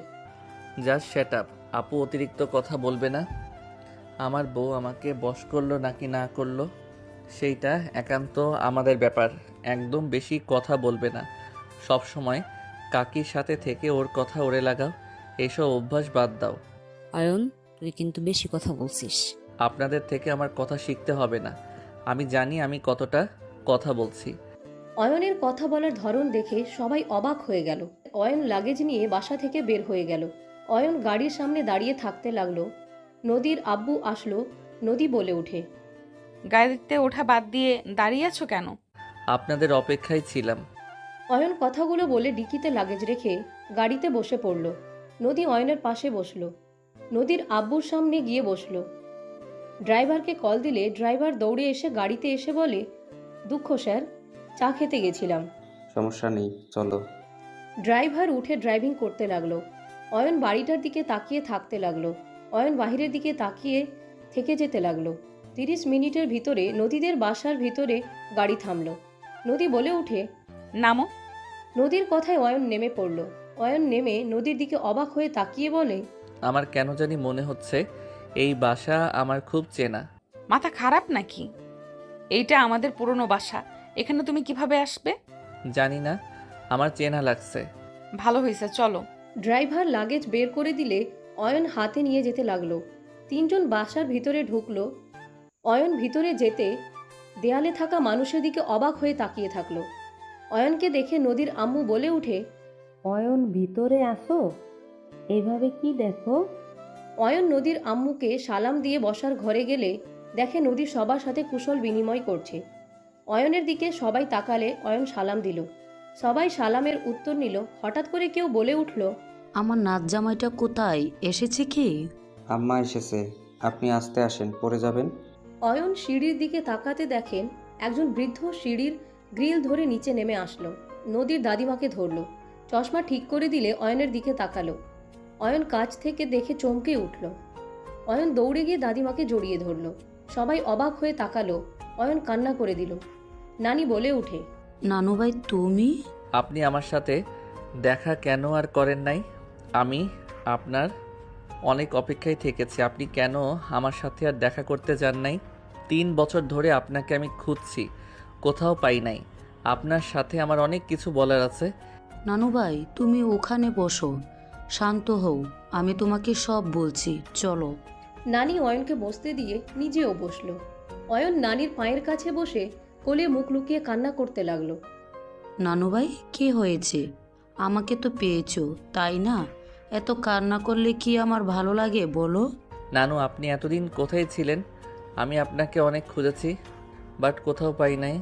জাস্ট শ্যাট আপ। আপু অতিরিক্ত কথা বলবে না। আমার বউ আমাকে বশ করলো নাকি না করলো সেইটা একান্ত আমাদের ব্যাপার। একদম বেশি কথা বলবে না। সব সময় কাকির সাথে থেকে ওর কথা ওরে লাগাও, এইসব অভ্যাস বাদ দাও। অয়ন, তুই কিন্তু বেশি কথা বলছিস। আপনাদের থেকে আমার কথা শিখতে হবে না, আমি জানি আমি কতটা কথা বলছি। অয়নের কথা বলার ধরন দেখে সবাই অবাক হয়ে গেল। অয়ন লাগেজ নিয়ে বাসা থেকে বের হয়ে গেল। অয়ন গাড়ির সামনে দাঁড়িয়ে থাকতে লাগলো। নদীর আব্বু আসলো। নদী বলে ওঠে, গাড়িতে ওঠা বাদ দিয়ে দাঁড়িয়ে আছো কেন? আপনাদের অপেক্ষায় ছিলাম। অয়ন কথাগুলো বলে ডিকিতে লাগেজ রেখে গাড়িতে বসে পড়ল। নদী অয়নের পাশে বসলো। নদীর আব্বুর সামনে গিয়ে বসলো। ড্রাইভারকে কল দিলে ড্রাইভার দৌড়ে এসে গাড়িতে এসে বলে, দুঃখ স্যার, চা খেতে গেছিলাম। সমস্যা নেই, চলো। ড্রাইভার উঠে ড্রাইভিং করতে লাগলো। অয়ন বাড়িটার দিকে তাকিয়ে থাকতে লাগলো। অয়ন বাহিরের দিকে তাকিয়ে থেকে যেতে লাগলো। 30 মিনিটের ভিতরে নদীদের বাসার ভিতরে গাড়ি থামলো। নদী বলে উঠে, নামো। নদীর কথায় অয়ন নেমে পড়ল। অয়ন নেমে নদীর দিকে অবাক হয়ে তাকিয়ে বলে, আমার কেন জানি মনে হচ্ছে এই বাসা আমার খুব চেনা। মাথা খারাপ নাকি? এইটা আমাদের পুরনো বাসা, এখানে তুমি কিভাবে আসবে? জানি না, আমার চেনা লাগছে। ভালো হয়েছে, চলো। ড্রাইভার লাগেজ বের করে দিলে অয়ন হাতে নিয়ে যেতে লাগলো। 3 জন বাসার ভিতরে ঢুকলো। অয়ন ভিতরে যেতে দেয়ালে থাকা মানুষের দিকে অবাক হয়ে তাকিয়ে থাকলো। অয়নকে দেখে নদীর আম্মু বলে উঠে, অয়ন ভিতরে আসো, এভাবে কি দেখো? অয়ন নদীর আম্মুকে সালাম দিয়ে বসার ঘরে গেলে দেখে নদী সবার সাথে কুশল বিনিময় করছে। অয়নের দিকে সবাই তাকালে অয়ন সালাম দিল। সবাই সালামের উত্তর নিল। হঠাৎ করে কেউ বলে উঠল, আমার নাচ জামাইটা কোথায় এসেছে কি? আম্মা এসেছে, আপনি আসতে আসেন, পড়ে যাবেন। অয়ন সিঁড়ির দিকে তাকাতে দেখেন একজন বৃদ্ধ সিঁড়ির গ্রিল ধরে নিচে নেমে আসলো। নদীর দাদিমাকে ধরলো। চশমা ঠিক করে দিলে অয়নের দিকে তাকালো। অয়ন কাছ থেকে দেখে চমকে উঠল। অয়ন দৌড়ে গিয়ে দাদিমাকে জড়িয়ে ধরল। সবাই অবাক হয়ে তাকালো। অয়ন কান্না করে দিল। নানি বলে উঠে, নানু ভাই তুমি? আপনি আমার সাথে দেখা কেন আর করেন নাই? আমি আপনার অনেক অপেক্ষায় থেকেছি, আপনি কেন আমার সাথে আর দেখা করতে যান নাই? 3 বছর ধরে আপনাকে আমি খুঁজছি, কোথাও পাই নাই। আপনার সাথে আমার অনেক কিছু বলার আছে। নানু ভাই তুমি ওখানে বসো, শান্ত হও, আমি তোমাকে সব বলছি, চলো। নানি অয়নকে বসতে দিয়ে নিজেও বসলো। অয়ন নানির পায়ের কাছে বসে কোলে মুখ লুকিয়ে কান্না করতে লাগলো। নানু ভাই কি হয়েছে? আমাকে তো পেয়েছো তাই না? এত কান্না করলে কি আমার ভালো লাগে বলো? নানু, আপনি এতদিন কোথায় ছিলেন? আমি আপনাকে অনেক খুঁজেছি, বাট কোথাও পাই নাই।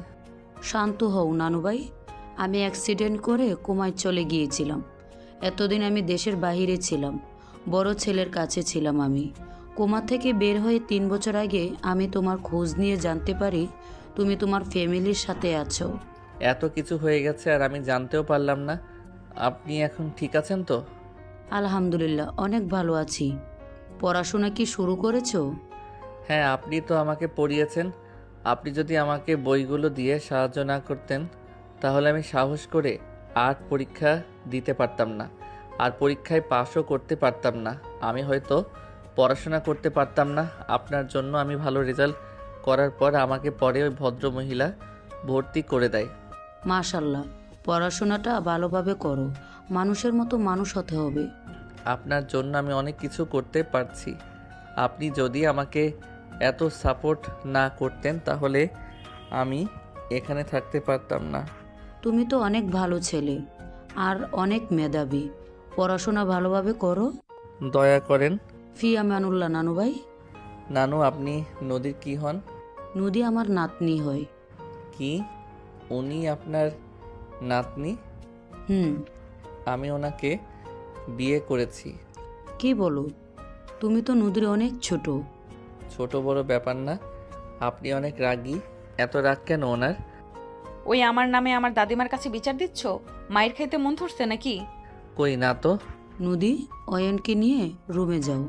শান্ত হও নানু ভাই, আমি অ্যাক্সিডেন্ট করে কোমায় চলে গিয়েছিলাম। এতদিন আমি দেশের বাইরে ছিলাম, বড় ছেলের কাছে ছিলাম। আমি কোমা থেকে বের হয়ে 3 বছর আগে আমি তোমার খোঁজ নিয়ে জানতে পারি তুমি তোমার ফ্যামিলির সাথে আছো। এত কিছু হয়ে গেছে আর আমি জানতেও পারলাম না। আপনি এখন ঠিক আছেন তো? আলহামদুলিল্লাহ অনেক ভালো আছি। পড়াশোনা কি শুরু করেছো? হ্যাঁ, আপনি তো আমাকে পড়িয়েছেন। আপনি যদি আমাকে বইগুলো দিয়ে সাহায্য না করতেন তাহলে আমি সাহস করে আর্ট পরীক্ষা দিতে পারতাম না, আর পরীক্ষায় পাশও করতে পারতাম না। আমি হয়তো পড়াশোনা করতে পারতাম না। আপনার জন্য আমি ভালো রেজাল্ট করার পর আমাকে পরে ওই ভদ্রমহিলা ভর্তি করে দেয়। মাশাল্লাহ, পড়াশোনাটা ভালোভাবে করো, মানুষের মতো মানুষ হতে হবে। আপনার জন্য আমি অনেক কিছু করতে পারছি। আপনি যদি আমাকে এত সাপোর্ট না করতেন তাহলে আমি এখানে থাকতে পারতাম না। তুমি তো অনেক ভালো ছেলে আর অনেক মেধাবী, পড়াশোনা ভালোভাবে করো। দয়া করেন। ফি আমানুল্লাহ নানু ভাই। নানু, আপনি নদীর কি হন? নদী আমার নাতনি হয়। কি? উনি আপনার নাতনি? হুম। আমি ওনাকে বিয়ে করেছি। কি বলো? তুমি তো নদীর অনেক ছোট। ছোট বড় ব্যাপার না, আপনি অনেক রাগী। এত রাগ কেন ওনার? ওই আমার নামে আমার দাদিমার কাছে বিচার দিচ্ছ? মায়ের খাইতে মন ধরছে নাকি? কই না তো। নদী, অয়নকে নিয়ে রুমে যাও।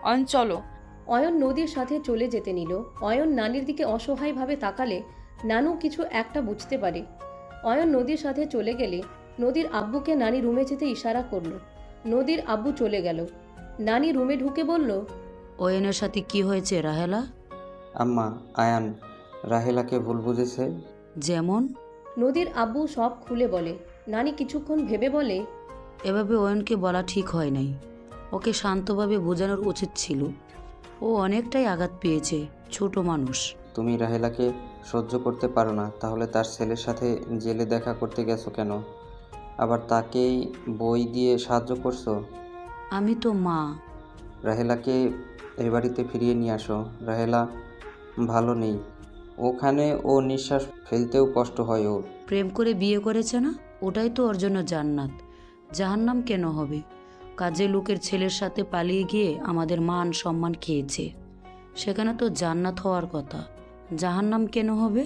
অয়ন চলো। অয়ন নদীর সাথে চলে যেতে নিল। অয়ন নানির দিকে অসহায়ভাবে তাকালে নানু কিছু একটা বুঝতে পারে। অয়ন নদীর সাথে চলে গেলে নদীর আব্বুকে নানি রুমে যেতে ইশারা করলো। নদীর আব্বু চলে গেল। নানি রুমে ঢুকে বলল, অয়নের সাথে কি হয়েছে রাহেলা? আম্মা, আয়ান রাহেলাকে ভুল বুঝেছে। যেমন? নদীর আব্বু সব খুলে বলে। নানি কিছুক্ষণ ভেবে বলে, এভাবে অয়নকে বলা ঠিক হয় নাই, ওকে শান্তভাবে বোঝানোর উচিত ছিল। ও অনেকটাই আঘাত পেয়েছে, ছোট মানুষ। তুমি রাহেলাকে সহ্য করতে পারো না, তাহলে তার ছেলের সাথে জেলে দেখা করতে গেছো কেন? আবার তাকেই বই দিয়ে সাহায্য করছো। আমি তো মা। রাহেলাকে এই বাড়িতে ফিরিয়ে নিয়ে আসো। রাহেলা ভালো নেই, ওখানে ও নিঃশ্বাস ফেলতেও কষ্ট হয় ওর। প্রেম করে বিয়ে করেছে না, ওটাই তো ওর জন্য জান্নাত। জাহান্নাম কেন হবে? কাজে লোকের ছেলের সাথে পালিয়ে গিয়ে আমাদের মান সম্মান খেয়েছে, সেখানে তো জান্নাত হওয়ার কথা, জাহান্নাম কেন হবে?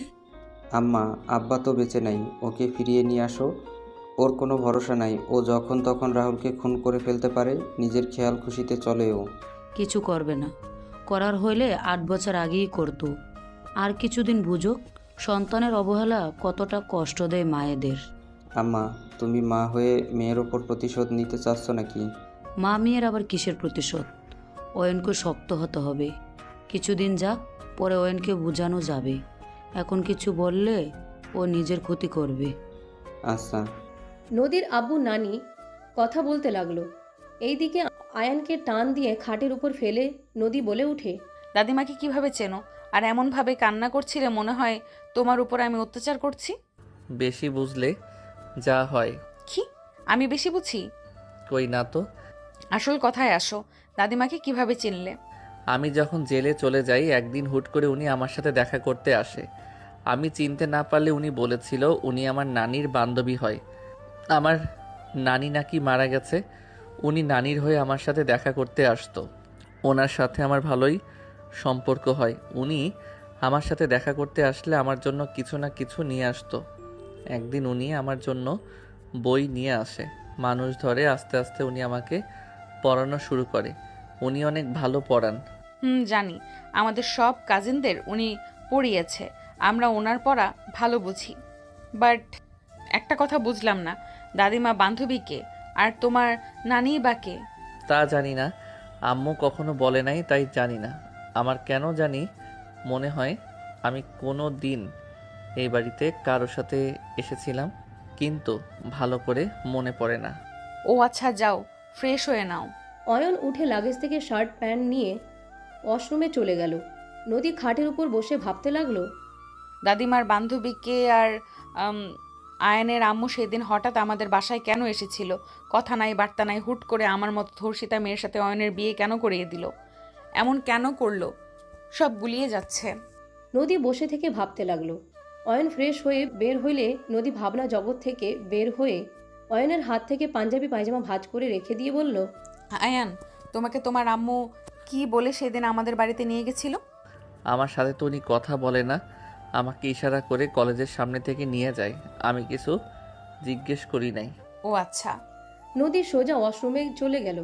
আম্মা, আব্বা তো বেঁচে নাই, ওকে ফিরিয়ে নিয়ে আসো। ওর কোনো ভরসা নাই, ও যখন তখন রাহুলকে খুন করে ফেলতে পারে, নিজের খেয়াল খুশিতে চলে ও। কিছু করবে না, করার হইলে 8 বছর আগেই করতো। আর কিছুদিন বুঝুক, সন্তানের অবহেলা কতটা কষ্ট দেয় মায়েদের। আম্মা, তুমি মা হয়ে মেয়ের ওপর প্রতিশোধ নিতে চাচ্ছ নাকি? মা মেয়ের আবার কিসের প্রতিশোধ? অয়নকে শক্ত হতে হবে, কিছুদিন যাক, পরে অয়নকে বোঝানো যাবে। এখন কিছু বললে ও নিজের ক্ষতি করবে। আচ্ছা। নদীর আব্বু নানি কথা বলতে লাগলো। এইদিকে আয়ানকে টান দিয়ে খাটের উপর ফেলে নদী বলে উঠে, দাদিমাকে কিভাবে চেনো? আর এমনভাবে কান্না করছিলে মনে হয় তোমার উপর আমি অত্যাচার করছি। বেশি বুঝলে যা হয়। কি আমি বেশি বুঝি? কই না তো। আসল কথায় আসো, দাদিমাকে কিভাবে চিনলে? আমি যখন জেলে চলে যাই একদিন হুট করে উনি আমার সাথে দেখা করতে আসে। আমি চিনতে না পারলে উনি বলেছিল উনি আমার নানির বান্ধবী হয়। আমার নানি নাকি মারা গেছে। উনি নানির হয়ে আমার সাথে দেখা করতে আসতো। ওনার সাথে আমার ভালোই সম্পর্ক হয়। উনি আমার সাথে দেখা করতে আসলে আমার জন্য কিছু না কিছু নিয়ে আসতো। একদিন উনি আমার জন্য বই নিয়ে আসে। মানুষ ধরে আস্তে আস্তে উনি আমাকে পড়ানো শুরু করে। উনি অনেক ভালো পড়ান। জানি, আমাদের সব কাজিনদের উনি পড়িয়েছে। আমরা ওনার পড়া ভালো বুঝি। বাট একটা কথা বুঝলাম না, দাদিমা বান্ধবীকে আর তোমার নানি বা কে? তা জানি না, আম্মু কখনো বলে নাই, তাই জানি না। আমার কেন জানি মনে হয় আমি কোনো দিন এই বাড়িতে কারোর সাথে এসেছিলাম, কিন্তু ভালো করে মনে পড়ে না। ও আচ্ছা, যাও ফ্রেশ হয়ে নাও। অয়ন উঠে লাগেজ থেকে শার্ট প্যান্ট নিয়ে ওয়াশরুমে চলে গেল। নদী খাটের উপর বসে ভাবতে লাগলো, দাদিমার বান্ধবীকে আর আয়নের আম্মু সেদিন হঠাৎ আমাদের বাসায় কেন এসেছিল? কথা নাই বার্তা নাই, হুট করে আমার মতো ধর্ষিতা মেয়ের সাথে অয়নের বিয়ে কেন করিয়ে দিল? এমন কেন করলো? সব গুলিয়ে যাচ্ছে। নদী বসে থেকে ভাবতে লাগলো। অয়ন ফ্রেশ হয়ে বের হইলে নদী ভাবনা জগৎ থেকে বের হয়ে অয়নের হাত থেকে পাঞ্জাবি পায়জামা ভাঁজ করে রেখে দিয়ে বলল, আয়ান, তোমাকে তোমার আম্মু কি বলে সেদিন আমাদের বাড়িতে নিয়ে গেছিল? আমার সাথে তো উনি কথা বলে না, আমাকে ইশারা করে কলেজের সামনে থেকে নিয়ে যায়। আমি কিছু জিজ্ঞেস করি নাই। ও আচ্ছা। নদী সোজা ওয়াশরুমে চলে গেল।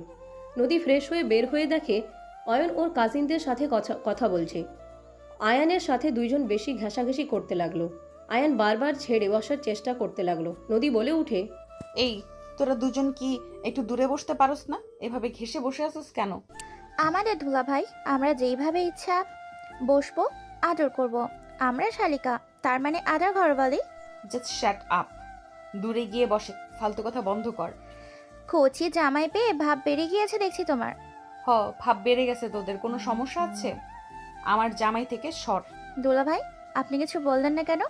নদী ফ্রেশ হয়ে বের হয়ে দেখে অয়ন ওর কাজিনদের সাথে কথা বলছে। আয়ানের সাথে দুইজন বেশি ঘেঁষাঘেঁষি করতে লাগলো। আয়ান বারবার ছেড়ে বসার চেষ্টা করতে লাগলো। নদী বলে উঠে, এই তোরা দুজন কি একটু দূরে বসতে পারোস না? এভাবে ঘেসে বসে আছিস কেন? আমাদের দুলাভাই, আমরা যেইভাবে ইচ্ছা বসবো, আদর করব। আমরা শালিকা, তার মানে আদর ঘরবালি। Just shut up. দূরে গিয়ে বসে, ফালতু কথা বন্ধ কর। কচি জামাই পেয়ে ভাব বেড়ে গিয়েছে দেখছি তোমার। ভাব বেড়ে গেছে তোদের? কোনো সমস্যা আছে? আমার জামাই থেকে সর। দুলাভাই, আপনি কিছু বললেন না কেন?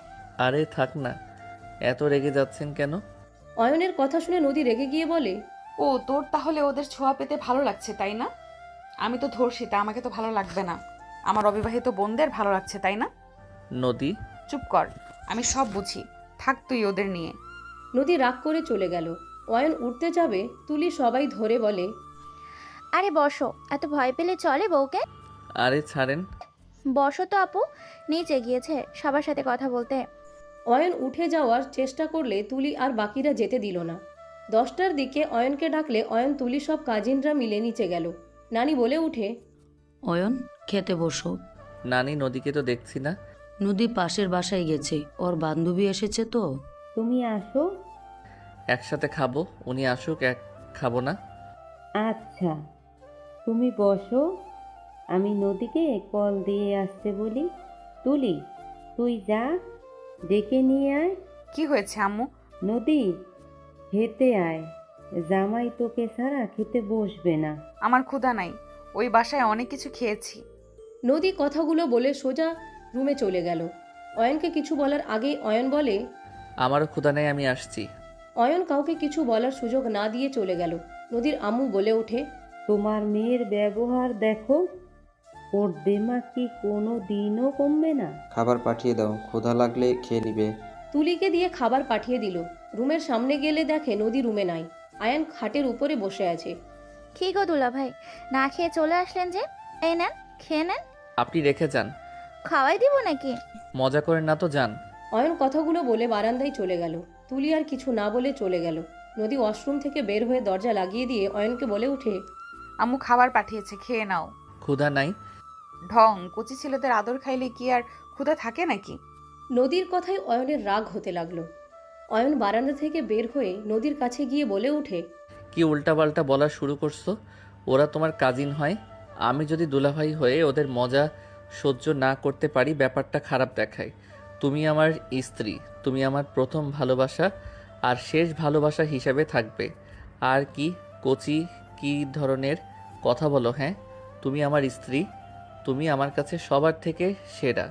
আরে থাক না, এত রেগে যাচ্ছেন কেন? অয়নের কথা শুনে নদী রেগে গিয়ে বলে, ও তোর তাহলে ওদের ছোঁয়া পেতে ভালো লাগছে, তাই না? আমি তো ধর্ষিতা, আমাকে তো ভালো লাগবে না। আমার অবিবাহিত বোনদের ভালো লাগছে, তাই না? নদী চুপ কর, আমি সব বুঝি। থাক তুই ওদের নিয়ে। নদী রাগ করে চলে গেল। অয়ন উঠতে যাবে, তুলি সবাই ধরে বলে, আরে বসো, এত ভয় পেলে চলে বউকে? আরে ছাড়েন। বসো তো আপু, নিচে গিয়েছে সবার সাথে কথা বলতে। অয়ন উঠে যাওয়ার চেষ্টা করলে তুলি আর বাকিরা যেতে দিল না। 10টার দিকে অয়নকে ডাকলে অয়ন তুলি সব কাজিনরা মিলে নিচে গেল। নানি বলে উঠে, অয়ন, খেতে বসো। নানি, নদীকে তো দেখছি না। নদী পাশের বাসায় গেছে, ওর বান্ধবী এসেছে তো। তুমি আসো। একসাথে খাবো, উনি আসুক, খাবো না। আচ্ছা, তুমি বসো, আমি নদীকে কল দিয়ে আসতে বলি। তুলি, তুই যা, ডেকে নিয়ে আয়। কি হয়েছে আম্মু? নদী, খেতে আয়, জামাই তোকে ছাড়া খেতে বসবে না। আমার ক্ষুধা নাই, ওই বাসায় অনেক কিছু খেয়েছি। নদী কথাগুলো বলে সোজা রুমে চলে গেল। অয়নকে কিছু বলার আগেই অয়ন বলে, আমারও ক্ষুধা নেই, আমি আসছি। অয়ন কাউকে কিছু বলার সুযোগ না দিয়ে চলে গেল। নদীর আম্মু বলে ওঠে, তোমার মেয়ের ব্যবহার দেখো, ওর দেমা কি কোনো দিনও কমবে না। খাবার পাঠিয়ে দাও, ক্ষুধা লাগলে খেয়ে নিবে। তুলিকে দিয়ে খাবার পাঠিয়ে দিল। রুমের সামনে গেলে দেখে নদী রুমে নাই। আয়ান খাটের উপরে বসে আছে। কি গো দুলাভাই, না খেয়ে চলে আসলেন যে? এই নেন, খেয়ে নেন। আপনি রেখে যান। খাওয়াই দিব নাকি? মজা করেন না তো, যান। অয়ন কথাগুলো বলে বারান্দায় চলে গেল। তুলি আর কিছু না বলে চলে গেল। নদী ওয়াশরুম থেকে বের হয়ে দরজা লাগিয়ে দিয়ে অয়নকে বলে উঠে, আম্মু খাবার পাঠিয়েছে, খেয়ে নাও। ক্ষুধা নাই। ঢং, কচি ছেলেদের আদর খাইলে কি আর ক্ষুধা থাকে নাকি? নদীর কথায় অয়নের রাগ হতে লাগলো। অয়ন বারান্দা থেকে বের হয়ে নদীর কাছে গিয়ে বলে উঠে, কি উল্টাপাল্টা বলা শুরু করছো? ওরা তোমার কাজিন হয়। আমি যদি দুলাভাই হয়ে ওদের মজা সহ্য না করতে পারি, ব্যাপারটা খারাপ দেখায়। তুমি আমার স্ত্রী, তুমি আমার প্রথম ভালোবাসা আর শেষ ভালোবাসা হিসাবে থাকবে। আর কি কচি কি ধরনের কথা বলো? হ্যাঁ, তুমি আমার স্ত্রী, তুমি আমার কাছে সবার থেকে সেরা।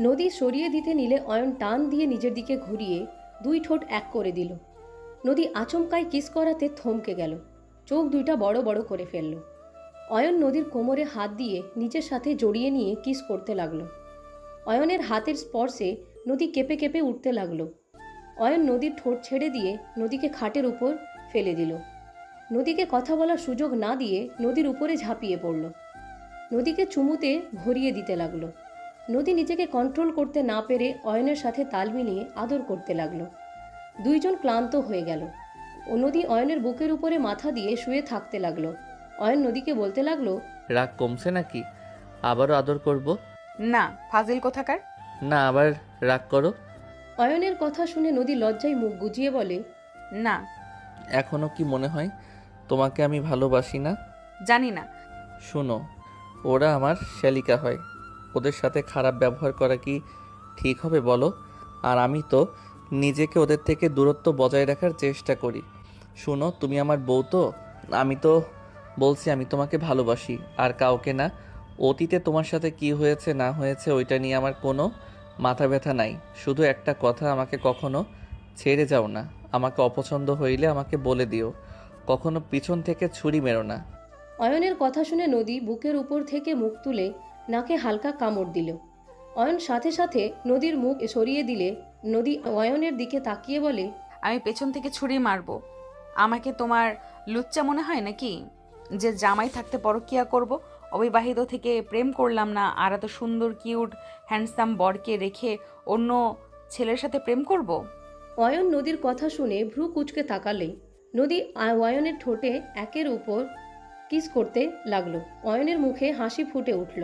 নদী সরিয়ে দিতে নিলে অয়ন টান দিয়ে নিজের দিকে ঘুরিয়ে দুই ঠোঁট এক করে দিল। নদী আচমকায় কিস করাতে থমকে গেল, চোখ দুইটা বড় বড় করে ফেলল। অয়ন নদীর কোমরে হাত দিয়ে নিজের সাথে জড়িয়ে নিয়ে কিস করতে লাগলো। অয়নের হাতের স্পর্শে নদী কেঁপে কেঁপে উঠতে লাগলো। অয়ন নদীর ঠোঁট ছেড়ে দিয়ে নদীকে খাটের উপর ফেলে দিল। নদীকে কথা বলার সুযোগ না দিয়ে নদীর উপরে ঝাঁপিয়ে পড়ল। নদীকে চুমুতে ভরিয়ে দিতে লাগলো। নদী নিজেকে কন্ট্রোল করতে না পেরে অয়নের সাথে তাল মিলিয়ে আদর করতে লাগলো। দুইজন ক্লান্ত হয়ে গেল ও নদী অয়নের বুকের উপরে মাথা দিয়ে শুয়ে থাকতে লাগলো। অয়ন নদীকে বলতে লাগলো, রাগ কমছে নাকি? আবারও আদর করব? না, ফাজিল কোথাকার। না, আবার রাগ করো? অয়নের কথা শুনে নদী লজ্জায় মুখ গুজিয়ে বলে, না। এখনও কি মনে হয় তোমাকে আমি ভালোবাসি না? জানি না। শোনো, ওরা আমার শ্যালিকা হয়, ওদের সাথে খারাপ ব্যবহার করা কি ঠিক হবে বলো? আর আমি তো নিজেকে ওদের থেকে দূরত্ব বজায় রাখার চেষ্টা করি। শোনো, তুমি আমার বউ তো, আমি তো বলছি আমি তোমাকে ভালোবাসি, আর কাউকে না। অতীতে তোমার সাথে কি হয়েছে না হয়েছে ওইটা নিয়ে আমার কোনো মাথা ব্যথা নাই। শুধু একটা কথা, আমাকে কখনো ছেড়ে যাও না। আমাকে অপছন্দ হইলে আমাকে বলে দিও, কখনো পিছন থেকে ছুরি মেরো না। অয়নের কথা শুনে নদী বুকের উপর থেকে মুখ তুলে নাকে হালকা কামড় দিল। অয়ন সাথে সাথে নদীর মুখ সরিয়ে দিলে নদী অয়নের দিকে তাকিয়ে বলে, আমি পেছন থেকে ছুরি মারবো? আমাকে তোমার লুচ্চা মনে হয় নাকি যে জামাই থাকতে পরকিয়া করব? অবিবাহিত থেকে প্রেম করলাম না, আর এত সুন্দর কিউট হ্যান্ডসাম বরকে রেখে অন্য ছেলের সাথে প্রেম করব? অয়ন নদীর কথা শুনে ভ্রু কুচকে তাকালে নদী অয়নের ঠোঁটে একের উপর কিস করতে লাগলো। অয়নের মুখে হাসি ফুটে উঠল।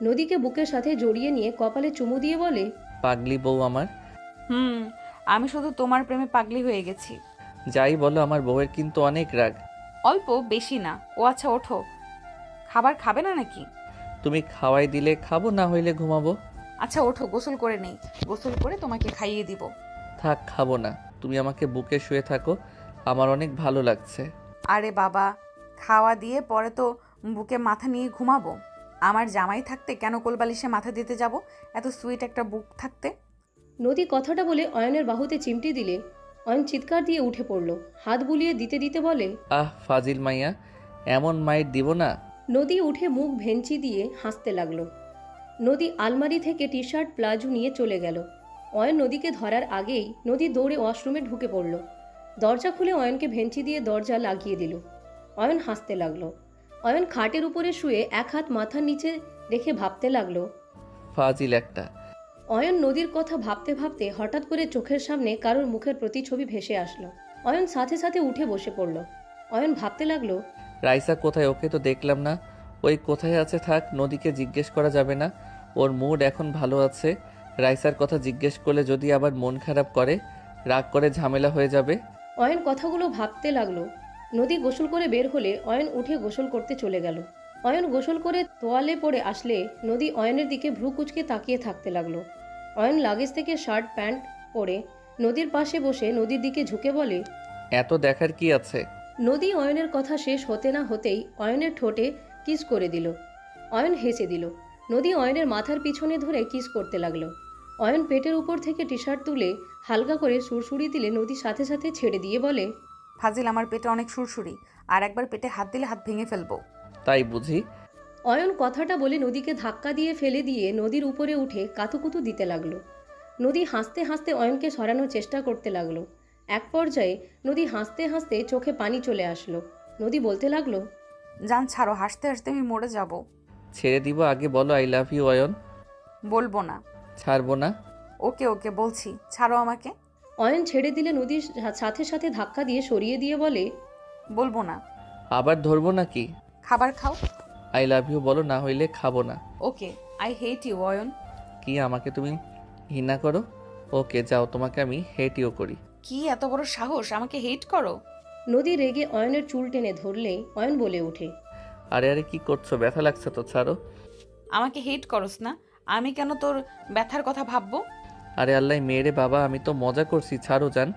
নদীকে বুকের সাথে জড়িয়ে নিয়ে কপালে চুমু দিয়ে বলে, পাগলি বউ আমার। আমি শুধু তোমার প্রেমে পাগলি হয়ে গেছি। যাই বলো, আমার বউয়ের কিন্তু অনেক রাগ। অল্প, বেশি না। ও আচ্ছা, ওঠো। খাবার খাবে না নাকি? তুমি খাওয়াই দিলে খাবো, না হইলে ঘুমাবো। আচ্ছা ওঠো, গোসল করে নেই। গোসল করে তোমাকে খাইয়ে দিব। থাক, খাবো না। তুমি আমাকে বুকে শুয়ে থাকো, আমার অনেক ভালো লাগছে। আরে বাবা, খাওয়া দিয়ে পরে তো বুকে মাথা নিয়ে ঘুমাবো। আমার জামাই থাকতে কেন কোলবালিশে মাথা দিতে যাব? এত সুইট একটা বুক থাকতে। নদী কথাটা বলে অয়নের বাহুতে চিমটি দিলে অয়ন চিৎকার দিয়ে উঠে পড়ল। হাত বুলিয়ে দিতে দিতে বলে, আহ ফাজিল মাইয়া, এমন মাইর দিব না। নদী উঠে মুখ ভেঞ্চি দিয়ে হাসতে লাগলো। নদী আলমারি থেকে টি শার্ট প্লাজো নিয়ে চলে গেল। অয়ন নদীকে ধরার আগেই নদী দৌড়ে ওয়াশরুমে ঢুকে পড়ল। দরজা খুলে অয়নকে ভেঞ্চি দিয়ে দরজা লাগিয়ে দিল। অয়ন হাসতে লাগলো। অয়ন খাটের উপরে শুয়ে এক হাত মাথার নিচে রেখে ভাবতে লাগলো। ফাজিল একটা। অয়ন নদীর কথা ভাবতে ভাবতে হঠাৎ করে চোখের সামনে কারোর মুখের প্রতিছবি ভেসে আসলো। অয়ন সাথে সাথে উঠে বসে পড়ল। অয়ন ভাবতে লাগলো, রাইসা কোথায়? ওকে তো দেখলাম না। ওই কোথায় আছে থাক, নদীকে জিজ্ঞেস করা যাবে না। ওর মুড এখন ভালো আছে। রাইসার কথা জিজ্ঞেস করলে যদি আবার মন খারাপ করে, রাগ করে ঝামেলা হয়ে যাবে। অয়ন কথাগুলো ভাবতে লাগলো। নদী গোসল করে বের হলে অয়ন উঠে গোসল করতে চলে গেল। অয়ন গোসল করে তোয়ালে পড়ে আসলে নদী অয়নের দিকে ভ্রু কুচকে তাকিয়ে থাকতে লাগলো। অয়ন লাগেজ থেকে শার্ট প্যান্ট পরে নদীর পাশে বসে নদীর দিকে ঝুঁকে বলে, এত দেখার কি আছে? নদী অয়নের কথা শেষ হতে না হতেই অয়নের ঠোঁটে কিস করে দিল। অয়ন হেসে দিল। নদী অয়নের মাথার পিছনে ধরে কিস করতে লাগলো। অয়ন পেটের উপর থেকে টি শার্ট তুলে হালকা করে সুরসুরি দিলে নদী সাথে সাথে ছেড়ে দিয়ে বলে, ফাজিল, আমার পেটে অনেক সুরসুরি, আর একবার পেটে হাত দিলে হাত ভেঙে ফেলবো। তাই বুঝি? অয়ন কথাটা বলে নদীকে ধাক্কা দিয়ে ফেলে দিয়ে নদীর উপরে উঠে কাতুকুতু দিতে লাগলো। নদী হাসতে হাসতে অয়নকে সরানোর চেষ্টা করতে লাগলো। এক পর্যায়ে নদী হাসতে হাসতে চোখে পানি চলে আসলো। নদী বলতে লাগলো, জান ছাড়ো, হাসতে হাসতে আমি মরে যাব। ছেড়ে দিব? আগে বলো আই লাভ ইউ অয়ন। বলবো না। ছাড়বো না। ওকে ওকে বলছি, ছাড়ো আমাকে। অয়ন ছেড়ে দিলে নদীর সাথে সাথে ধাক্কা দিয়ে সরিয়ে দিয়ে বলে, বলবো না। আবার ধরবো নাকি? খাবার খাও। আই লাভ ইউ বলো, না হইলে খাবো না। ওকে, আই হেট ইউ অয়ন। কি আমাকে তুমি ঘৃণা করো? ওকে যাও, তোমাকে আমি হেট ইউ করি। কি এত বড় সাহস, আমাকে হেট করো? নদী রেগে অয়নের চুল টেনে ধরলে অয়ন বলে ওঠে, আরে আরে কি করছো? ব্যথা লাগছে তো, ছাড়ো। আমাকে হেট করস না, আমি কেন তোর ব্যথার কথা ভাববো? আরে আল্লাহ মেয়েরে বাবা, আমি তো মজা করছি, ছাড়ো জান।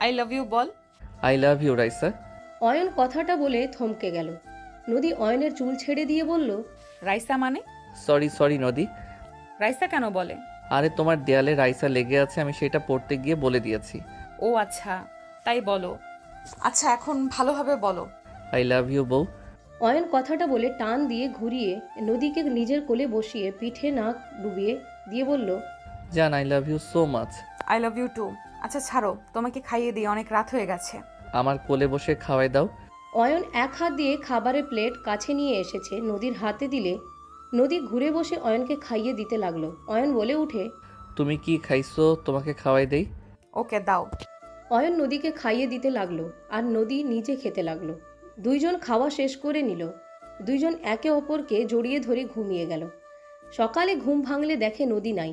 আই লাভ ইউ বল। I love you Raisa. Ayan কথাটা বলে থমকে গেল। নদী অয়নের চুল ছেড়ে দিয়ে বলল, রাইসা মানে? সরি সরি নদী। রাইসা কেন বলে? আরে তোমার দেয়ালে রাইসা লেগে আছে, আমি সেটা পড়তে গিয়ে বলে দিয়েছি। ও আচ্ছা, তাই বলো। আচ্ছা এখন ভালোভাবে বলো। আই লাভ ইউ বউ। অয়ন কথাটা বলে টান দিয়ে ঘুরিয়ে নদীকে নিজের কোলে বসিয়ে পিঠে নাক ডুবিয়ে দিয়ে বলল, জান I love you so much. I love you too. আচ্ছা ছাড়ো, তোমাকে খাইয়ে দিই, অনেক রাত হয়ে গেছে। আমার কোলে বসে খাওয়াই দাও। অয়ন এক হাত দিয়ে খাবারের প্লেট কাছে নিয়ে এসেছে নদীর হাতে দিলে নদী ঘুরে বসে অয়নকে খাইয়ে দিতে লাগলো। অয়ন বলে উঠে, তুমি কি খাইছো, তোমাকে খাওয়াই দেই। ওকে দাও। অয়ন নদীকে খাইয়ে দিতে লাগলো আর নদী নিজে খেতে লাগলো। দুইজন খাওয়া শেষ করে নিল। দুইজন একে অপরকে জড়িয়ে ধরে ঘুমিয়ে গেল। সকালে ঘুম ভাঙলে দেখে নদী নাই।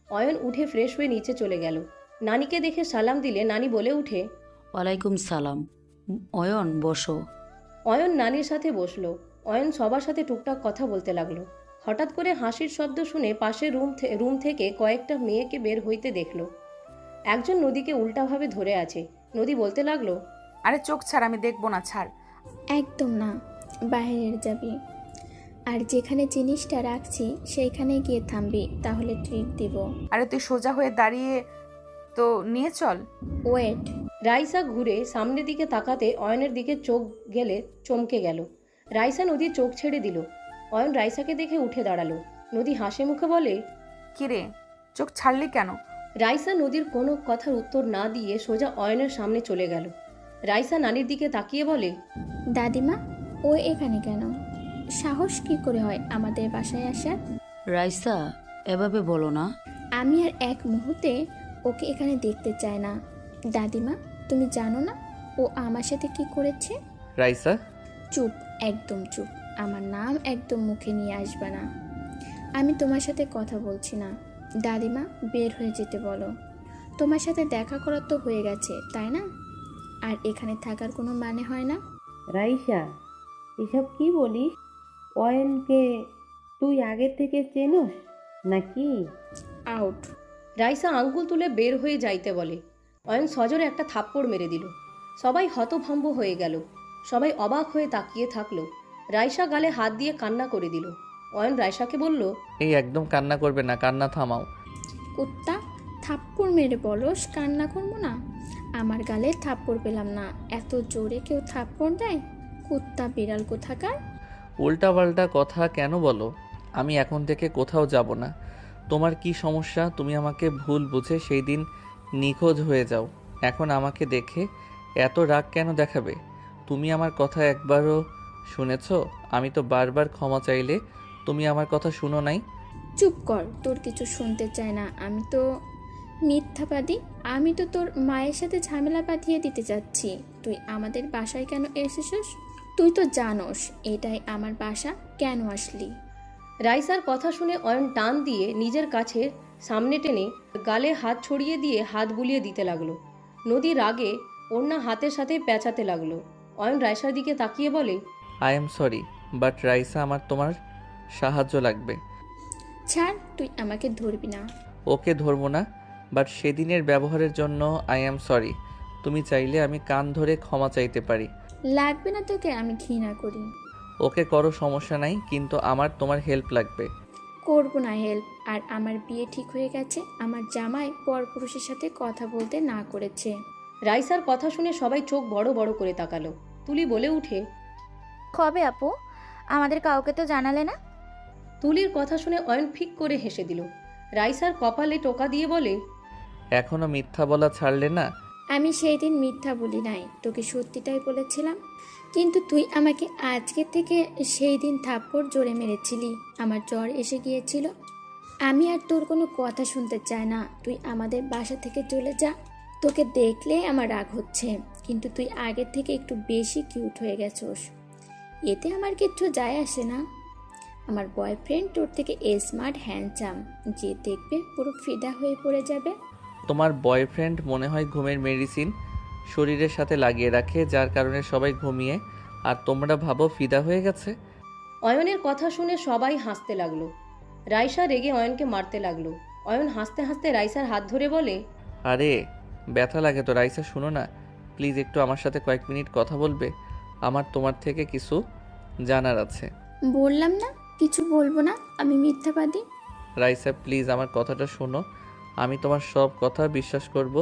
অয়ন উঠে ফ্রেশ হয়ে নিচে চলে গেল। নানিকে দেখে সালাম দিলে নানি বলে উঠে, ওয়ালাইকুম সালাম। অয়ন বসো। অয়ন নানির সাথে বসলো। অয়ন সবার সাথে টুকটাক কথা বলতে লাগলো। হঠাৎ করে হাসির শব্দ শুনে পাশের রুম থেকে কয়েকটা মেয়েকে বের হইতে দেখলো। একজন নদীকে উল্টাভাবে ধরে আছে। নদী বলতে লাগলো, আরে চোখ ছাড়, আমি দেখবো না, ছাড়। একদম না, বাইরের যাবি। আর যেখানে জিনিসটা রাখছি সেইখানে গিয়ে থামবি, তাহলে ট্রিট দিব। আরে তুই সোজা হয়ে দাঁড়িয়ে তো নিয়ে চল। ওয়েট। রাইসা ঘুরে সামনের দিকে তাকাতে অয়নের দিকে চোখ গেলে চমকে গেল। রাইসা নদীর চোখ ছেড়ে দিল। অয়ন রাইসাকে দেখে উঠে দাঁড়ালো। নদী হাসি মুখে বলে, কিরে চোখ ছাড়লি কেন? রাইসা নদীর কোনো কথার উত্তর না দিয়ে সোজা অয়নের সামনে চলে গেল। রাইসা নানির দিকে তাকিয়ে বলে, দাদিমা, ও এখানে কেন? সাহস কি করে হয় আমাদের বাসায় আসার? রাইসা, এভাবে বলো না। আমি আর এক মুহূর্তে ওকে এখানে দেখতে চাই না। দাদিমা, তুমি জানো না ও আমার সাথে কি করেছে? রাইসা, চুপ, একদম চুপ। আমার নাম একদম মুখে নিয়ে আসবে না। আমি তোমার সাথে কথা বলছি না। দাদিমা, বের হয়ে যেতে বলো। তোমার সাথে দেখা করার তো হয়ে গেছে, তাই না? আর এখানে থাকার কোনো মানে হয় না। রাইসা, এসব কি বলিস? অয়নকে তুই আগে থেকে চেনোস নাকি? আউট। রাইসা আঙ্গুল তুলে বের হয়ে যাইতে বলে। অয়ন সজোরে একটা থাপ্পড় মেরে দিল। সবাই হতভম্ব হয়ে গেল। সবাই অবাক হয়ে তাকিয়ে থাকলো। রাইসা গালে হাত দিয়ে কান্না করে দিল। অয়ন রাইসাকে বলল, এই একদম কান্না করবে না, কান্না থামাও। কুত্তা, থাপ্পড় মেরে বলস কান্না করবো না? আমার গালে থাপ্পড় পেলাম না, এত জোরে কেউ থাপ্পড় দেয়? কুত্তা বিড়াল কোথাকার। উল্টাপাল্টা কথা কেন বলো? আমি এখন থেকে কোথাও যাব না। তোমার কি সমস্যা? তুমি আমাকে ভুল বুঝে সেই দিন নিখোঁজ হয়ে যাও। এখন আমাকে দেখে এত রাগ কেন দেখাবে? তুমি আমার কথা একবারও শুনেছো? আমি তো বারবার ক্ষমা চাইলে তুমি আমার কথা শুনো নাই। চুপ কর, তোর কিছু শুনতে চায় না। আমি তো মিথ্যাবাদী। আমি তো তোর মায়ের সাথে ঝামেলা বাঁধিয়ে দিতে যাচ্ছি। তুই আমাদের বাসায় কেন এসেছিস? তুই তো জানোস এটাই আমার বাসা, কেন আসলি? রাইসার কথা শুনে অয়ন টান দিয়ে নিজের কাছে সামনে টেনে গালে হাত ছড়িয়ে দিয়ে হাত বুলিয়ে দিতে লাগলো। নদী রাগে ওড়না হাতের সাথে পেঁচাতে লাগলো। অয়ন রাইসার দিকে তাকিয়ে বলে, I am sorry, but Raisa, আমার তোমার সাহায্য লাগবে। ছাড়, তুই আমাকে ধরবি না। ওকে ধরবো না, বাট সেদিনের ব্যবহারের জন্য আই এম সরি। তুমি চাইলে আমি কান ধরে ক্ষমা চাইতে পারি। লাগবে না তোকে, আমি ঘৃণা করি। ওকে করো, সমস্যা নাই, কিন্তু আমার তোমার হেল্প লাগবে। করবো না হেল্প। আর আমার বিয়ে ঠিক হয়ে গেছে। আমার জামাই পরপুরুষের সাথে কথা বলতে না করেছে। রাইসার কথা শুনে সবাই চোখ বড় বড় করে তাকালো। তুলি বলে উঠে, কবে আপু? আমাদের কাউকে তো জানালে না। তুলির কথা শুনে অয়ন ফিক করে হেসে দিল। রাইসার কপালে টোকা দিয়ে বলে, এখনো মিথ্যা বলা ছাড়লে না? আমি সেই দিন মিথ্যা বলি নাই, তোকে সত্যিটাই বলেছিলাম। কিন্তু তুই আমাকে আজকে থেকে সেই দিন থাপ্পড় জোরে মেরেছিলি। আমার জ্বর এসে গিয়েছিল। আমি আর তোর কোনো কথা শুনতে চাই না। তুই আমাদের বাসা থেকে চলে যা। তোকে দেখলে আমার রাগ হচ্ছে, কিন্তু তুই আগের থেকে একটু বেশি কিউট হয়ে গেছোস। এতে আমার কিচ্ছু যায় আসে না। আমার বয়ফ্রেন্ড তোর থেকে স্মার্ট হ্যান্ডসাম, যে দেখবে পুরো ফিদা হয়ে পড়ে যাবে। তোমার বয়ফ্রেন্ড মনে হয় ঘুমের মেডিসিন শরীরের সাথে লাগিয়ে রাখে, যার কারণে সবাই ঘুমিয়ে আর তোমরা ভাবো ফিদা হয়ে গেছে। অয়নের কথা শুনে সবাই হাসতে লাগলো। রাইসা রেগে অয়নকে মারতে লাগলো। অয়ন হাসতে হাসতে রাইসার হাত ধরে বলে, আরে ব্যথা লাগে তো রাইসা, শুনো না প্লিজ, একটু আমার সাথে কয়েক মিনিট কথা বলবে? আমার তোমার থেকে কিছু জানার আছে। বললাম না কিছু বলবো না, আমি মিথ্যাবাদী। রাইসা প্লিজ আমার কথাটা শোনো, আমি তোমার সব কথা বিশ্বাস করব।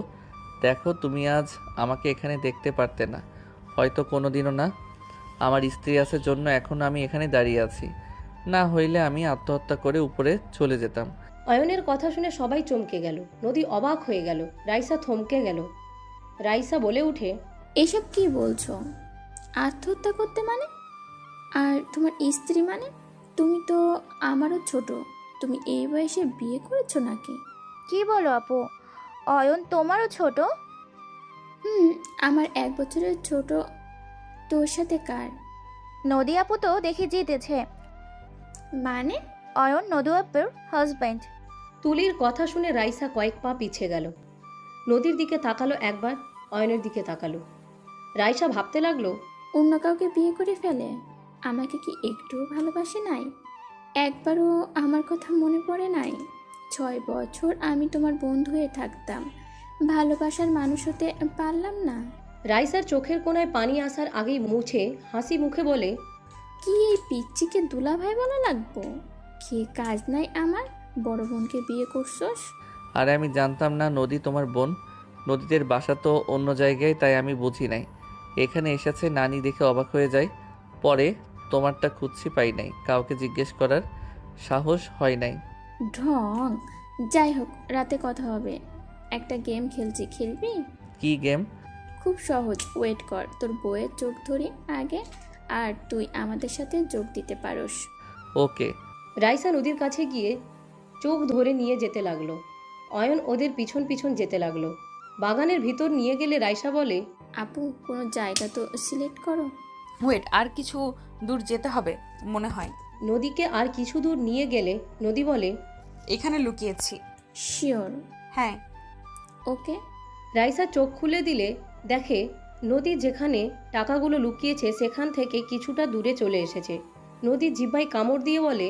দেখো তুমি আজ আমাকে এখানে দেখতে পারতে না, হয়তো কোনো দিনও না। আমার স্ত্রী আছে জন্য এখন আমি এখানে দাঁড়িয়ে আছি, না হইলে আমি আত্মহত্যা করে উপরে চলে যেতাম। অয়নের কথা শুনে সবাই চমকে গেল। নদী অবাক হয়ে গেল। রাইসা থমকে গেল। রাইসা বলে উঠে, এসব কি বলছো? আত্মহত্যা করতে মানে? আর তোমার স্ত্রী মানে? তুমি তো আমারও ছোট, তুমি এই বয়সে বিয়ে করেছো নাকি? কি বলো আপু, অয়ন তোমারও ছোট? হুম, আমার 1 বছরের ছোট। তোর সাথে কার? নদী আপু তো দেখি জিতেছে। মানে? অয়ন নদী আপুর হাজব্যান্ড। তুলির কথা শুনে রাইসা কয়েক পা পিছিয়ে গেল। নদীর দিকে তাকালো একবার, অয়নের দিকে তাকালো। রাইসা ভাবতে লাগলো, অন্য কাউকে বিয়ে করে ফেলে? আমাকে কি একটুও ভালোবাসে নাই? একবারও আমার কথা মনে পড়ে নাই? 6 বছর আমি তোমার বন্ধু হয়ে থাকতাম, ভালোবাসার মানুষ হতে পারলাম না? রাইসার চোখের কোণায় পানি আসার আগেই মুছে হাসি মুখে বলে, কি এই পিচ্চিকে দুলাভাই বলা লাগবো? কি কাজ নাই আমার? বড় বোনকে বিয়ে করছস? আরে আমি জানতাম না নদী তোমার বোন। নদীদের বাসা তো অন্য জায়গায়, তাই আমি বুঝি নাই। এখানে এসেছে নানি দেখে অবাক হয়ে যায়। পরে তোমারটা খুঁজছি, পাই নাই, কাউকে জিজ্ঞেস করার সাহস হয় নাই। ঢং। যাই হোক, রাতে কথা হবে। একটা গেম খেলছি, খেলবি? কি গেম? খুব সহজ, ওয়েট কর, তোর বইয়ের চোখ ধরি আগে, আর তুই আমাদের সাথে যোগ দিতে পারোস। ওকে। রাইসা নদীর কাছে গিয়ে চোখ ধরে নিয়ে যেতে লাগলো। অয়ন ওদের পিছন পিছন যেতে লাগলো। বাগানের ভিতর নিয়ে গেলে রাইসা বলে, আপু, কোনো জায়গা তো সিলেক্ট করো। ওয়েট, আর কিছু দূর যেতে হবে মনে হয়। নদীকে আর কিছু দূর নিয়ে গেলে নদী বলে, এখানে লুকিয়েছি। শিওর? হ্যাঁ। ওকে। রাইসা চোখ খুলে দিলে দেখে নদী যেখানে টাকাগুলো লুকিয়েছে সেখান থেকে কিছুটা দূরে চলে এসেছে। নদী জিহ্বায় কামড় দিয়ে বলে,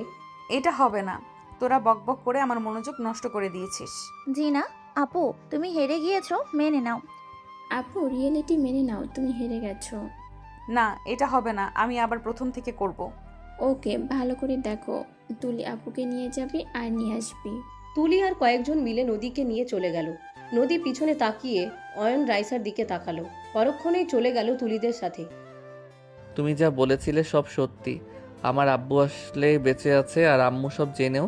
এটা হবে না, তোরা বকবক করে আমার মনোযোগ নষ্ট করে দিয়েছিস। জি না আপু, তুমি হেরে গিয়েছো, মেনে নাও। আপু, রিয়েলিটি মেনে নাও, তুমি হেরে গেছো। না, এটা হবে না, আমি আবার প্রথম থেকে করব। ওকে, ভালো করে দেখো, তুলি আপুকে নিয়ে যাবি আর নিয়ে আসবি। তুলি আর কয়েকজন মিলে নদীকে নিয়ে চলে গেল। নদী পিছনে তাকিয়ে অয়ন রাইসার দিকে তাকালো। পরক্ষণেই চলে গেল তুলিদের সাথে। তুমি যা বলেছিলে সব সত্যি। আমার আব্বু আসলে বেঁচে আছে, আর আম্মু সব জেনেও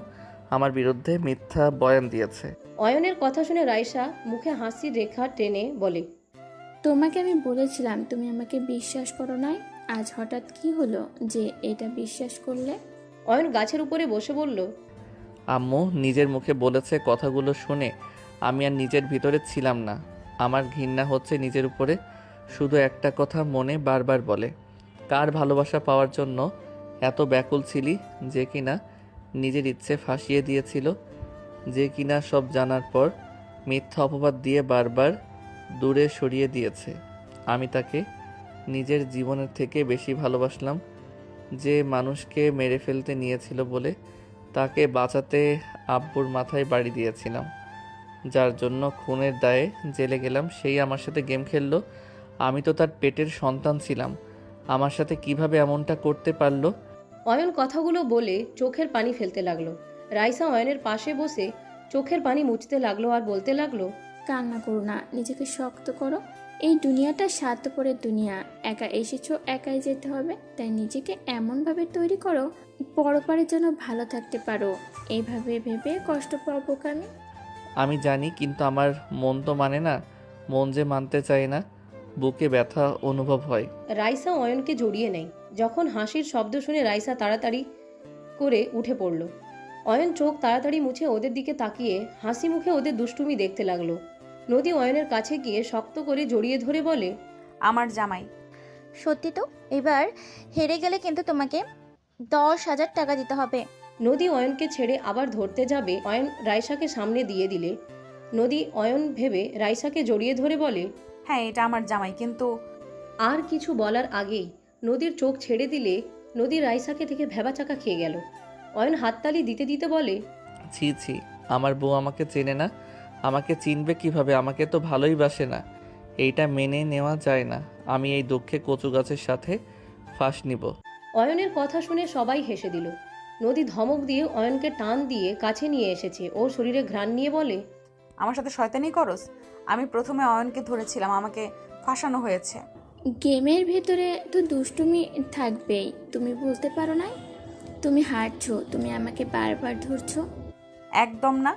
আমার বিরুদ্ধে মিথ্যা বয়ান দিয়েছে। অয়নের কথা শুনে রাইসা মুখে হাসির রেখা টেনে বলে, তোমাকে আমি বলেছিলাম তুমি আমাকে বিশ্বাস করো নাই, আজ হঠাৎ কি হলো যে এটা বিশ্বাস করলে? অয়ন গাছের উপরে বসে বলল, আম্মু নিজের মুখে বলেছে, কথাগুলো শুনে আমি আর নিজের ভিতরে ছিলাম না। আমার ঘৃণা হচ্ছে নিজের উপরে। শুধু একটা কথা মনে বারবার বলে, কার ভালোবাসা পাওয়ার জন্য এত ব্যাকুল ছিলি, যে কিনা নিজের ইচ্ছে ফাঁসিয়ে দিয়েছিল, যে কিনা সব জানার পর মিথ্যা অপবাদ দিয়ে বারবার দূরে সরিয়ে দিয়েছে। আমি তাকে নিজের জীবনের থেকে বেশি ভালোবাসলাম। যে মানুষকে মেরে ফেলতে নিয়েছিল বলে তাকে বাঁচাতে আব্বুর মাথায় বাড়ি দিয়েছিলাম, যার জন্য খুনের দায়ে জেলে গেলাম, সেই আমার সাথে গেম খেললো। আমি তো তার পেটের সন্তান ছিলাম, আমার সাথে কিভাবে এমনটা করতে পারলো? অয়ন কথাগুলো বলে চোখের পানি ফেলতে লাগলো। রাইসা অয়নের পাশে বসে চোখের পানি মুছতে লাগলো আর বলতে লাগলো, কান্না করো না, নিজেকে শক্ত করো। এই দুনিয়াটা স্বার্থপরের দুনিয়া, একা এসেছো একাই যেতে হবে, তাই নিজেকে এমনভাবে তৈরি করো পরপারের জন্য ভালো থাকতে পারো। এইভাবে ভেবে কষ্ট পাবো কেন? আমি জানি, কিন্তু আমার মন তো মানে না। মন যে মানতে চায় না, বুকে ব্যথা অনুভব হয়। রাইসা অয়নকে জড়িয়ে নেয়। যখন হাসির শব্দ শুনে রাইসা তাড়াতাড়ি করে উঠে পড়ল। অয়ন চোখ তাড়াতাড়ি মুছে ওদের দিকে তাকিয়ে হাসি মুখে ওদের দুষ্টুমি দেখতে লাগলো। নদী অয়নের কাছে গিয়ে শক্ত করে জড়িয়ে ধরে বলে, আমার জামাই। সত্যি তো, এবার হেরে গেলে কিন্তু তোমাকে 10,000 টাকা দিতে হবে। নদী অয়নকে ছেড়ে আবার ধরতে যাবে, অয়ন রাইসাকে সামনে দিয়ে দিলে নদী অয়ন ভেবে রাইসাকে জড়িয়ে ধরে বলে, হ্যাঁ, এটা আমার জামাই, কিন্তু আর কিছু বলার আগেই নদীর চোখ ছেড়ে দিলে নদী রাইসাকে থেকে ভেবাচাকা খেয়ে গেল। অয়ন হাততালি দিতে দিতে বলে, ছি ছি, আমার বউ আমাকে চেনে না। আমাকে চিনবে কিভাবে? আমাকে তো ভালোই বাসে না। এইটা মেনে নেওয়া যায় না। আমি এই দুঃখে কচু গাছের সাথে ফাঁস নিব। অয়নের কথা শুনে সবাই হেসে দিল। নদী ধমক দিয়ে অয়নকে টান দিয়ে কাছে নিয়ে এসেছে। ওর শরীরে ঘ্রাণ নিয়ে বলে, আমার সাথে শয়তানি করস? আমি প্রথমে অয়নকে ধরেছিলাম, আমাকে ফাঁসানো হয়েছে। গেমের ভেতরে তো দুষ্টুমি থাকবেই, তুমি বলতে পারো না? তুমি হারছো, তুমি আমাকে বারবার ধরছো। একদম না,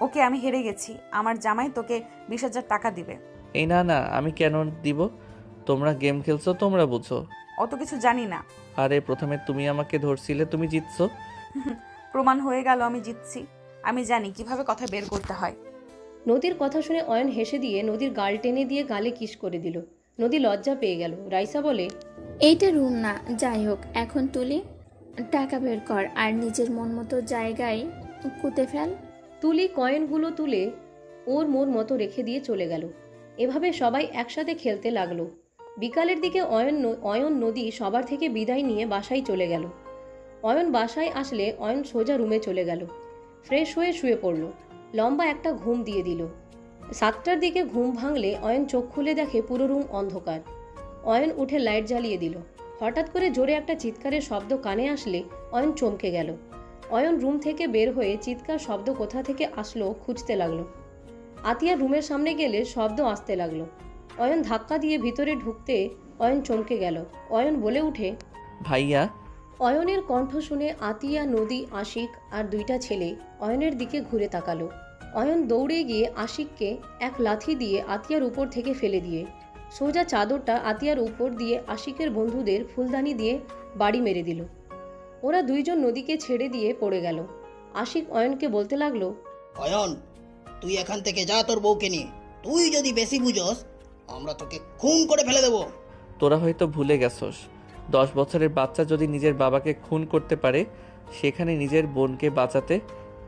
ওকে আমি হেরে গেছি। আমার জামাই তোকে 20,000 টাকা দিবে। এই না না, আমি কেন দিব? তোমরা গেম খেলছো, তোমরা বুঝো। অত কিছু জানি না। আরে প্রথমে তুমি আমাকে ধরছিলে, তুমি জিতছো। প্রমাণ হয়ে গেল আমি জিতছি। আমি জানি কিভাবে কথা বের করতে হয়। নদীর কথা শুনে অয়ন হেসে দিয়ে নদীর গাল টেনে দিয়ে গালে কিস করে দিল। নদী লজ্জা পেয়ে গেল। রাইসা বলে, এইটা রুম না, যাই হোক এখন তুলি টাকা বের কর আর নিজের মন মতো জায়গায় কুতে ফেল। তুলি কয়েনগুলো তুলে ওর মন মতো রেখে দিয়ে চলে গেল। এভাবে সবাই একসাথে খেলতে লাগলো। বিকালের দিকে অয়ন নদী সবার থেকে বিদায় নিয়ে বাসায় চলে গেল। অয়ন বাসায় আসলে অয়ন সোজা রুমে চলে গেল। ফ্রেশ হয়ে শুয়ে পড়ল। লম্বা একটা ঘুম দিয়ে দিল। 7টার দিকে ঘুম ভাঙলে অয়ন চোখ খুলে দেখে পুরো রুম অন্ধকার। অয়ন উঠে লাইট জ্বালিয়ে দিল। হঠাৎ করে জোরে একটা চিৎকারের শব্দ কানে আসলে অয়ন চমকে গেল। অয়ন রুম থেকে বের হয়ে চিৎকার শব্দ কোথা থেকে আসলো খুঁজতে লাগলো। আতিয়া রুমের সামনে গেলে শব্দ আসতে লাগলো। অয়ন ধাক্কা দিয়ে ভিতরে ঢুকতে অয়ন চমকে গেল। অয়ন বলে উঠে, ভাইয়া। অয়নের কণ্ঠ শুনে আতিয়া, নদী, আশিক আর 2টা ছেলে অয়নের দিকে ঘুরে তাকালো। অয়ন দৌড়ে গিয়ে আশিককে এক লাথি দিয়ে আতিয়ার উপর থেকে ফেলে দিয়ে সোজা চাদরটা আতিয়ার উপর দিয়ে আশিকের বন্ধুদের ফুলদানি দিয়ে বাড়ি মেরে দিল। ওরা 2জন নদীকে ছেড়ে দিয়ে পড়ে গেল। আশিক অয়নকে বলতে লাগলো, অয়ন, তুই এখান থেকে যা তোর বউকে নিয়ে। তুই যদি বেশি বুঝস, আমরা তোকে খুন করে ফেলে দেবো। তোরা হয়তো ভুলে গেছস, 10 বছরের বাচ্চা যদি নিজের বাবাকে খুন করতে পারে, সেখানে নিজের বোনকে বাঁচাতে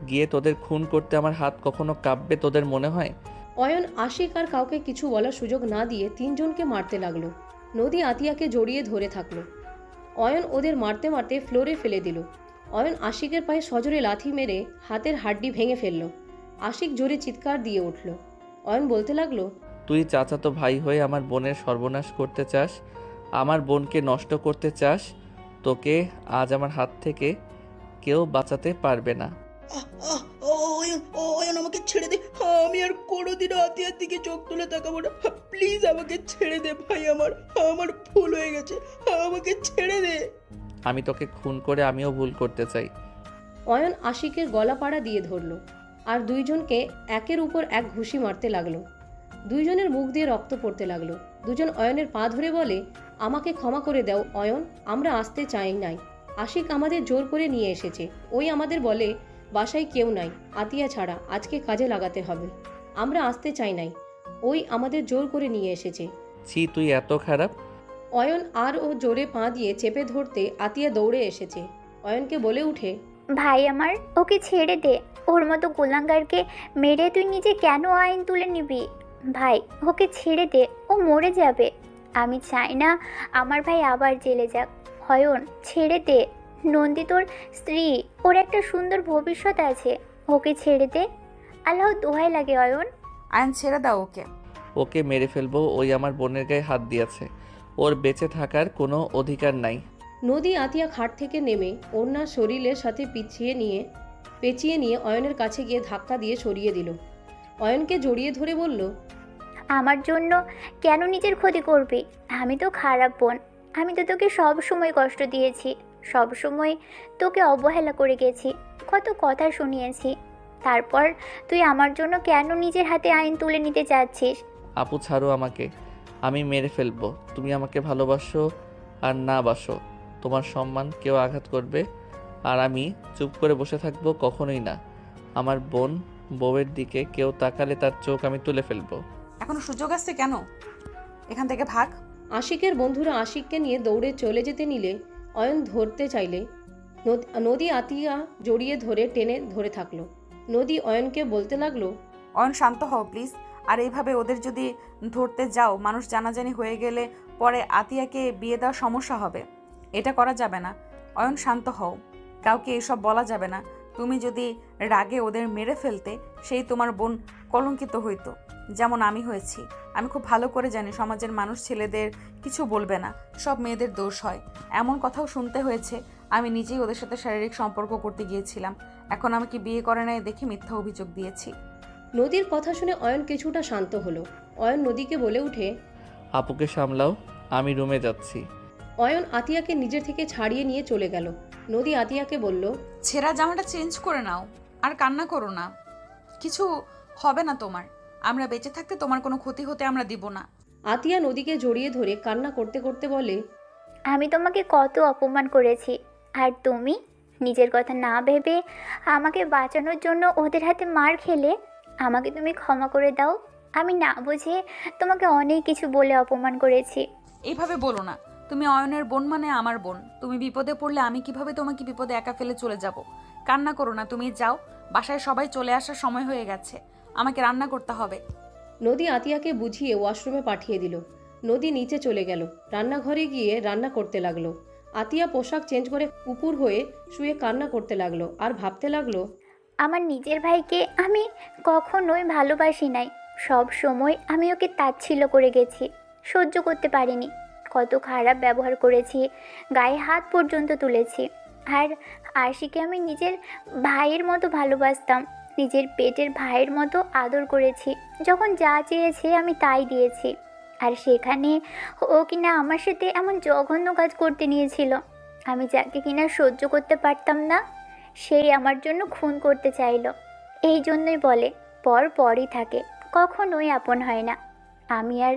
গিয়ে তোদের খুন করতে আমার হাত কখনো কাঁপবে তোদের মনে হয়? অয়ন আশিক আর কাউকে কিছু বলার সুযোগ না দিয়ে 3জনকে মারতে লাগলো। নদী আতিয়াকে জড়িয়ে ধরে থাকলো। অয়ন ওদের মারতে মারতে ফ্লোরে ফেলে দিল। অয়ন আশিকের পায়ে সজোরে লাথি মেরে হাতের হাড্ডি ভেঙে ফেলল। আশিক জোরে চিৎকার দিয়ে উঠল। অয়ন বলতে লাগলো, তুই চাচাতো ভাই হয়ে আমার বোনের সর্বনাশ করতে চাস, আমার বোনকে নষ্ট করতে চাস। তোকে আজ আমার হাত থেকে কেউ বাঁচাতে পারবে না। অয়ন, আমাকে ছেড়ে দে। আমি আর কোনোদিনও আতিয়ার দিকে চোখ তুলে তাকাবো না। প্লিজ আমাকে ছেড়ে দে ভাই, আমার ভুল হয়ে গেছে, আমাকে ছেড়ে দে। আমি তোকে খুন করে আমিও ভুল করতে চাই। অয়ন আশিকের গলাপাড়া দিয়ে ধরল আর 2জনকে একের উপর এক ঘুষি মারতে লাগলো। 2জনের মুখ দিয়ে রক্ত পড়তে লাগলো। 2জন অয়নের পা ধরে বলে, আমাকে ক্ষমা করে দাও অয়ন, আমরা আসতে চাই নাই। আশিক আমাদের জোর করে নিয়ে এসেছে। ওই আমাদের বলে বাসায় কেউ নাই আতিয়া ছাড়া, আজকে কাজে লাগাতে হবে। আমরা আসতে চাই নাই, ওই আমাদের জোর করে নিয়ে এসেছে। ছি, তুই এত খারাপ। অয়ন আর ও জোরে পা দিয়ে চেপে ধরতে আতিয়া দৌড়ে এসেছে। অয়নকে বলে উঠে, ভাই আমার, ওকে ছেড়ে দে। ওর মতো গোলাঙ্গারকে মেরে তুই নিজে কেন আইন তুলে নিবি? ভাই, ওকে ছেড়ে দে, ও মরে যাবে। আমি চাই না আমার ভাই আবার জেলে যাক। অয়ন, ছেড়ে দে। নন্দী তোর স্ত্রী, ওর একটা সুন্দর ভবিষ্যৎ আছে। ওকে ছেড়ে দে, আল্লাহ দোহাই লাগে অয়ন। আয়ন ছেড়ে দাও ওকে। ওকে মেরে ফেলবো, ওই আমার বোনের গায়ে হাত দিয়েছে, ওর বেঁচে থাকার কোনো অধিকার নাই। নদী আতিয়া খাট থেকে নেমে ওড়না শরীরের সাথে পেঁচিয়ে নিয়ে অয়নের কাছে গিয়ে ধাক্কা দিয়ে সরিয়ে দিল। অয়নকে জড়িয়ে ধরে বলল, আমার জন্য কেন নিজের ক্ষতি করবি? আমি তো খারাপ বোন। আমি তো তোকে সব সময় কষ্ট দিয়েছি, সব সময় তোকে অবহেলা করে গেছি, কত কথা শুনিয়েছি। তারপর তুই আমার জন্য কেন নিজের হাতে আইন তুলে নিতে চাচ্ছিস? আপু ছাড়ো আমাকে, আমি মেরে ফেলবো। তুমি আমাকে ভালোবাসো আর না বাসো, তোমার সম্মান কেউ আঘাত করবে আর আমি চুপ করে বসে থাকবো? কখনোই না। আমার বউয়ের দিকে কেউ তাকালে তার চোখ আমি তুলে ফেলবো। এখনো সুযোগ আছে, কেন এখান থেকে ভাগ। আশিকের বন্ধুরা আশিককে নিয়ে দৌড়ে চলে যেতে নিলে অয়ন ধরতে চাইলে নদী আতিয়া জড়িয়ে ধরে টেনে ধরে থাকলো। নদী অয়নকে বলতে লাগলো, অয়ন শান্ত হও প্লিজ। আর এইভাবে ওদের যদি ধরতে যাও, মানুষ জানাজানি হয়ে গেলে পরে আতিয়াকে বিয়ে দেওয়ার সমস্যা হবে। এটা করা যাবে না। অয়ন শান্ত হও, কাউকে এসব বলা যাবে না। তুমি যদি রাগে ওদের মেরে ফেলতে, সেই তোমার বোন কলঙ্কিত হইতো, যেমন আমি হয়েছি। আমি খুব ভালো করে জানি সমাজের মানুষ ছেলেদের কিছু বলবে না, সব মেয়েদের দোষ হয়। এমন কথাও শুনতে হয়েছে আমি নিজেই ওদের সাথে শারীরিক সম্পর্ক করতে গিয়েছিলাম। এখন আমাকে বিয়ে করে নাই দেখে মিথ্যা অভিযোগ দিয়েছি। নদীর কথা শুনে অয়ন কিছুটা শান্ত হলো। অয়ন নদীকে বলে উঠে, আপুকে সামলাও, আমি রুমে যাচ্ছি। অয়ন আতিয়াকে নিজের থেকে ছাড়িয়ে নিয়ে চলে গেল। নদী আতিয়াকে বলল, ছেঁড়া জামাটা চেঞ্জ করে নাও, আর কান্না করো না, কিছু হবে না তোমার। আমরা বেঁচে থাকতে তোমার কোনো ক্ষতি হতে আমরা দিব না। আতিয়া নদীকে জড়িয়ে ধরে কান্না করতে করতে বলে, আমি তোমাকে কত অপমান করেছি, আর তুমি নিজের কথা না ভেবে আমাকে বাঁচানোর জন্য ওদের হাতে মার খেলে। আমাকে তুমি ক্ষমা করে দাও। আমি না বুঝে তোমাকে অনেক কিছু বলে অপমান করেছি। এইভাবে বলো না, তুমি অয়নের বোন মানে আমার বোন। তুমি বিপদে পড়লে আমি কিভাবে তোমাকে বিপদে একা ফেলে চলে যাব? কান্না করো না, তুমি যাও, বাসায় সবাই চলে আসার সময় হয়ে গেছে, আমাকে রান্না করতে হবে। নদী আতিয়াকে বুঝিয়ে ওয়াশরুমে পাঠিয়ে দিল। নদী নিচে চলে গেল, রান্নাঘরে গিয়ে রান্না করতে লাগলো। আতিয়া পোশাক চেঞ্জ করে কুকুর হয়ে শুয়ে কান্না করতে লাগলো আর ভাবতে লাগলো, আমার নিজের ভাইকে আমি কখনোই ভালোবাসি নাই। সব সময় আমি ওকে তাচ্ছিল্য করে গেছি, সহ্য করতে পারিনি। কত খারাপ ব্যবহার করেছি, গায়ে হাত পর্যন্ত তুলেছি। আর আশিকে আমি নিজের ভাইয়ের মতো ভালোবাসতাম, নিজের পেটের ভাইয়ের মতো আদর করেছি। যখন যা চেয়েছে আমি তাই দিয়েছি। আর সেখানে ও কিনা আমার সাথে এমন জঘন্য কাজ করতে নিয়েছিল। আমি যাকে কিনা সহ্য করতে পারতাম না, সেই আমার জন্য খুন করতে চাইল। এই জন্যই বলে পর পরই থাকে, কখনোই আপন হয় না। আমি আর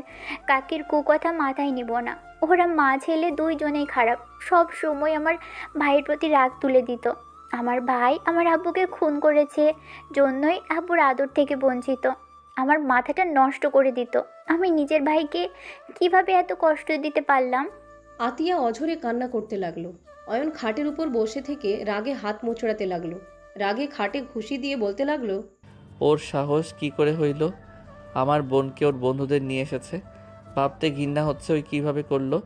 কাকির কুকথা মাথায় নিব না। ওরা মা ছেলে দুইজনেই খারাপ, সব সময় আমার ভাইয়ের প্রতি রাগ তুলে দিত। আমার ভাই আমার আব্বুকে খুন করেছে জন্যই আব্বুর আদর থেকে বঞ্চিত। আমার মাথাটা নষ্ট করে দিত। আমি নিজের ভাইকে কিভাবে এত কষ্ট দিতে পারলাম? আতিয়া অঝরে কান্না করতে লাগলো। অয়ন খাটের উপর বসে থেকে রাগে হাত মোচড়াতে লাগলো। রাগে খাটে ঘুষি দিয়ে বলতে লাগলো, ওর সাহস কি করে হইল? আমার বোনকে ওর বন্ধুদের নিয়ে এসেছে, ভাবতে ঘৃণা হচ্ছে ওই কিভাবে করলো।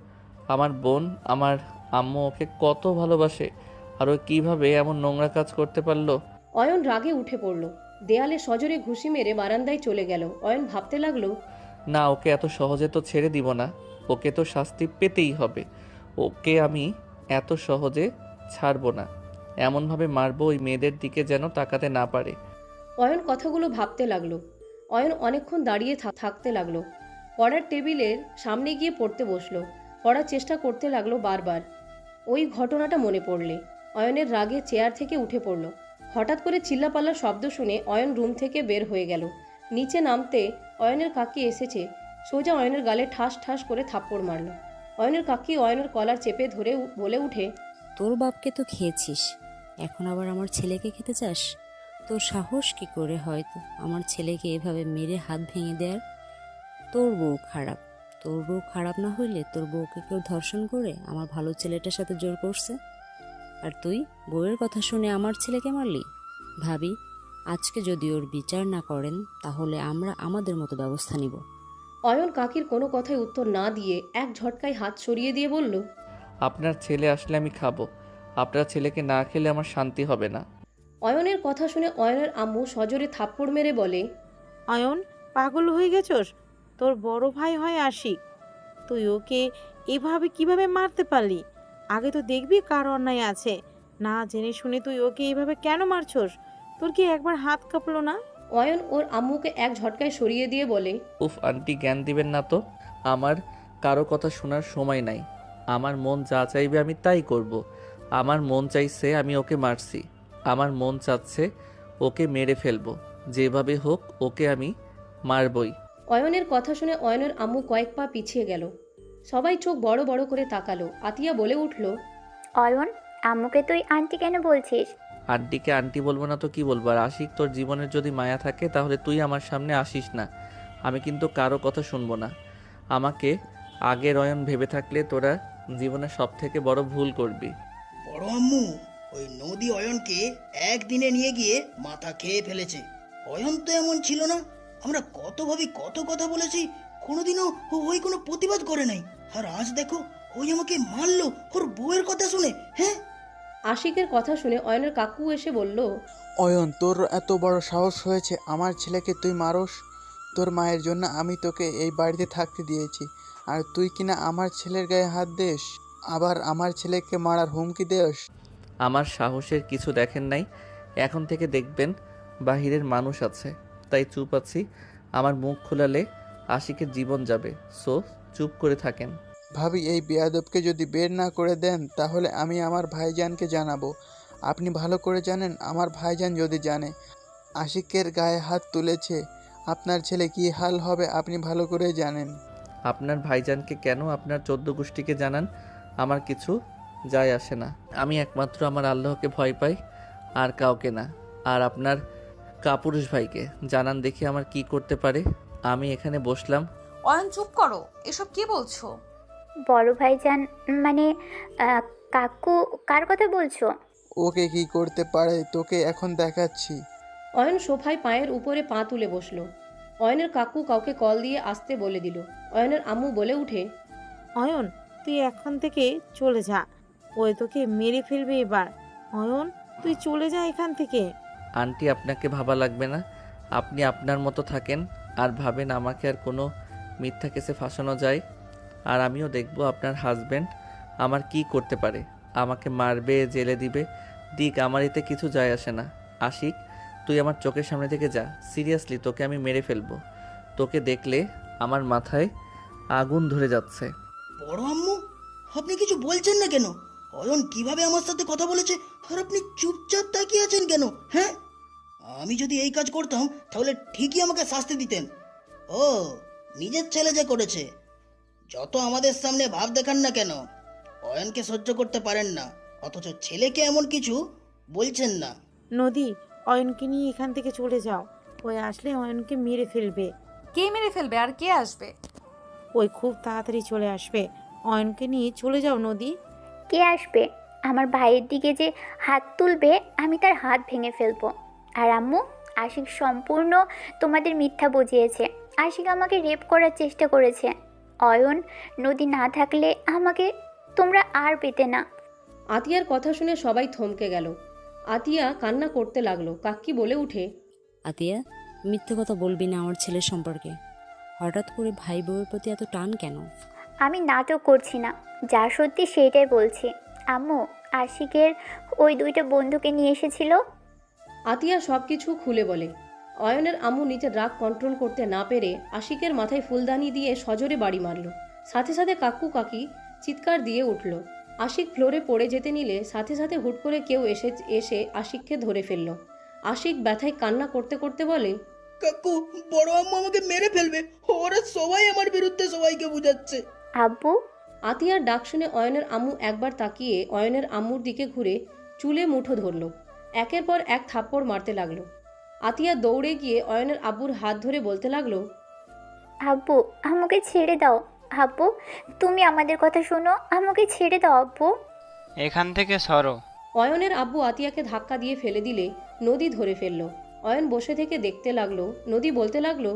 আমার বোন, আমার আম্মু ওকে কত ভালোবাসে, আর ও কীভাবে এমন নোংরা কাজ করতে পারলো? অয়ন রাগে উঠে পড়ল, দেয়ালে সজোরে ঘুষি মেরে বারান্দায় চলে গেল। অয়ন ভাবতে লাগলো, না, ওকে এত সহজে তো ছেড়ে দিব না, ওকে তো শাস্তি পেতেই হবে। ওকে আমি এত সহজে ছাড়বো না, এমনভাবে মারবো ওই মেয়েদের দিকে যেন তাকাতে না পারে। অয়ন কথাগুলো ভাবতে লাগলো। অয়ন অনেকক্ষণ দাঁড়িয়ে থাকতে লাগলো। পড়ার টেবিলের সামনে গিয়ে পড়তে বসলো। পড়ার চেষ্টা করতে লাগলো বারবার। ওই ঘটনাটা মনে পড়লে অয়নের রাগে চেয়ার থেকে উঠে পড়ল। হঠাৎ করে চিল্লাপাল্লার শব্দ শুনে অয়ন রুম থেকে বের হয়ে গেল। নিচে নামতে অয়নের কাকি এসেছে, সোজা অয়নের গালে ঠাস ঠাস করে থাপ্পড় মারল। অয়নের কাকি অয়নের কলার চেপে ধরে বলে উঠে, তোর বাপকে তো খেয়েছিস, এখন আবার আমার ছেলেকে খেতে চাস? তোর সাহস কি করে হয়তো আমার ছেলেকে এভাবে মেরে হাত ভেঙে দেয়ার? তোর বউ খারাপ। তোর বউ খারাপ না হইলে তোর বউকে কেউ ধর্ষণ করে আমার ভালো ছেলেটার সাথে জোর করছে, আর তুই বউয়ের কথা শুনে আমার ছেলেকে মারলি? ভাবি, আজকে যদি ওর বিচার না করেন তাহলে আমরা আমাদের মতো ব্যবস্থা নিব। অয়ন কাকির কোনো কথায় উত্তর না দিয়ে এক ঝটকায় হাত সরিয়ে দিয়ে বলল, আপনার ছেলে আসলে আমি খাবো, আপনার ছেলেকে না খেলে আমার শান্তি হবে না। অয়নের কথা শুনে অয়নের আম্মু সজোরে থাপ্পড় মেরে বলে, অয়ন, পাগল হয়ে গেছস? তোর বড় ভাই হয় আশিক, তুই ওকে এভাবে কিভাবে মারতে পারলি? আগে তো দেখবি কার অন্যায় আছে। না জেনে শুনে তুই ওকে এইভাবে কেন মারছস? তোর কি একবার হাত কাঁপলো না? অয়ন ওর আম্মুকে এক ঝটকায় সরিয়ে দিয়ে বলে, উফ আন্টি, জ্ঞান দিবেন না তো। আমার কারো কথা শোনার সময় নাই। আমার মন যা চাইবে আমি তাই করব। আমার মন চাইছে আমি ওকে মারছি, আমার মন চাচ্ছে ওকে মেরে ফেলবো। যেভাবে হোক ওকে আমি মারবই। অয়নের কথা শুনে অয়নের আম্মু কয়েক পা পিছিয়ে গেল। সবাই চোখ বড় বড় করে তাকালো। আতিয়া বলে উঠল, অয়ন, আম্মুকে তুই আন্টি কেন বলছিস? আন্টিকে আন্টি বলবো না তো কি বলবো? আর আশিক, তোর জীবনের যদি মায়া থাকে তাহলে তুই আমার সামনে আসিস না। আমি কিন্তু কারো কথা শুনবো না। আমাকে আগের অয়ন ভেবে থাকলে তোরা জীবনে সব থেকে বড় ভুল করবি। বড় আম্মু, ওই নদী অয়নকে একদিনে নিয়ে গিয়ে মাথা খেয়ে ফেলেছে। অয়ন তো এমন ছিল না। আমরা কত ভাবি, কত কথা বলেছি, কোনোদিনও ওই কোনো প্রতিবাদ করে নাই। আর আজ দেখো, ওই আমাকে মারলো ওর বউয়ের কথা শুনে। হ্যাঁ, আশিকের কথা শুনে অয়নের কাকু এসে বলল, অয়ন, তোর এত বড় সাহস হয়েছে আমার ছেলেকে তুই মারস? তোর মায়ের জন্য আমি তোকে এই বাড়িতে থাকতে দিয়েছি, আর তুই কিনা আমার ছেলের গায়ে হাত দিস? আবার আমার ছেলেকে মারার হুমকি দেস? আমার সাহসের কিছু দেখেন নাই, এখন থেকে দেখবেন বাহিরের মানুষ আছে, তাই চুপ আছি। আমার মুখ খোলালে আশিকের জীবন যাবে, সো চুপ করে থাকেন। ভাবি, এই বেয়াদবকে যদি বের না করে দেন তাহলে আমি আমার ভাইজানকে জানাবো। আপনি ভালো করে জানেন আমার ভাইজান যদি জানে আশিকের গায়ে হাত তুলেছে আপনার ছেলে কী হাল হবে, আপনি ভালো করে জানেন। আপনার ভাইজানকে কেন আপনার 14 গোষ্ঠীকে জানান, আমার কিছু যায় আসে না। আমি একমাত্র আমার আল্লাহকে ভয় পাই, আর কাউকে না। আর আপনার কাপুরুষ ভাইকে জানান দেখি আমার কি করতে পারে। আমি এখানে বসলাম। অয়ন চুপ করো, এসব কি বলছো? বড় ভাইজান মানে কাকু, কার কথা বলছো? ওকে কি করতে পারে তোকে এখন দেখাচ্ছি। অয়ন সোফায় পায়ের উপরে পা তুলে বসলো। অয়নের কাকু কাউকে কল দিয়ে আসতে বলে দিল। অয়নের আম্মু বলে উঠে, অয়ন, তুই এখন থেকে চলে যা, ওই তোকে মেরে ফেলবে এবার। অয়ন, তুই চলে যা এখান থেকে। আন্টি, আপনাকে ভাবা লাগবে না, আপনি আপনার মতো থাকেন আর ভাবেন আমাকে আর কোনো মিথ্যা কেসে ফাঁসানো যায়। আর আমিও দেখব আপনার হাজব্যান্ড আমার কি করতে পারে, আমাকে মারবে, জেলে দিবে, দিক, আমার এতে কিছু যায় আসে না। আশিক, তুই আমার চোখের সামনে থেকে যা, সিরিয়াসলি তোকে আমি মেরে ফেলবো। তোকে দেখলে আমার মাথায় আগুন ধরে যাচ্ছে। বড় আম্মু, আপনি কিছু বলছেন না কেন? অয়ন কিভাবে আমার সাথে কথা বলেছে আর আপনি চুপচাপ তাকিয়ে আছেন কেন? হ্যাঁ, আমি যদি এই কাজ করতাম তাহলে ঠিকই আমাকে শাস্তি দিতেন। ও, নিজের ছেলে যে করেছে, যত আমাদের সামনে ভাব দেখান না কেন, অয়নকে সহ্য করতে পারেন না, অথচ ছেলেকে এমন কিছু বলছেন না। নদী, অয়নকে নিয়ে এখান থেকে চলে যাও, ওই আসলে অয়নকে মেরে ফেলবে। কে মেরে ফেলবে আর কে আসবে? ওই খুব তাড়াতাড়ি চলে আসবে, অয়নকে নিয়ে চলে যাও নদী। কে আসবে? আমার ভাইয়ের দিকে যে হাত তুলবে আমি তার হাত ভেঙে ফেলবো। আর আম্মু, আশিক সম্পূর্ণ তোমাদের মিথ্যা বুঝিয়েছে। আশিক আমাকে রেপ করার চেষ্টা করেছে। অয়ন, নদী না থাকলে আমাকে তোমরা আর পেতে না। আতিয়ার কথা শুনে সবাই থমকে গেল। আতিয়া কান্না করতে লাগলো। কাক্কি বলে উঠে, আতিয়া, মিথ্যে কথা বলবি না আমার ছেলের সম্পর্কে। হঠাৎ করে ভাই বউয়ের প্রতি এত টান কেন? আমি নাটক করছি না, যা সত্যি সেইটাই বলছি। আম্মু, আশিকের ওই দুইটা বন্ধুকে নিয়ে এসেছিল। আতিয়া সব কিছু খুলে বলে। অয়নের আম্মু নিজের রাগ কন্ট্রোল করতে না পেরে আশিকের মাথায় ফুলদানি দিয়ে সজোরে বাড়ি মারল। সাথে সাথে কাকু কাকি চিৎকার দিয়ে উঠল। আশিক ফ্লোরে পড়ে যেতে নিলে সাথে সাথে হুট করে কেউ এসে আশিককে ধরে ফেলল। আশিক ব্যথায় কান্না করতে করতে বলে, কাকু, বড় আম্মু আমাকে মেরে ফেলবে, ওরা সবাই আমার বিরুদ্ধে সবাইকে বুঝাচ্ছে। আব্বু। আতিয়ার ডাক শুনে অয়নের আম্মু একবার তাকিয়ে অয়নের আম্মুর দিকে ঘুরে চুলে মুঠো ধরল। একের পর এক থাপ্পড় মারতে লাগলো। আতিয়া দৌড়ে গিয়ে অয়নের আব্বুর হাত ধরে বলতে লাগলো, আব্বু, আমাকে ছেড়ে দাও। আব্বু, তুমি আমাদের কথা শোনো, আমাকে ছেড়ে দাও আব্বু। এখান থেকে সরো। অয়নের আব্বু আতিয়াকে ধাক্কা দিয়ে ফেলে দিলে নদী ধরে ফেলল। অয়ন বসে থেকে দেখতে লাগলো। নদী বলতে লাগলো,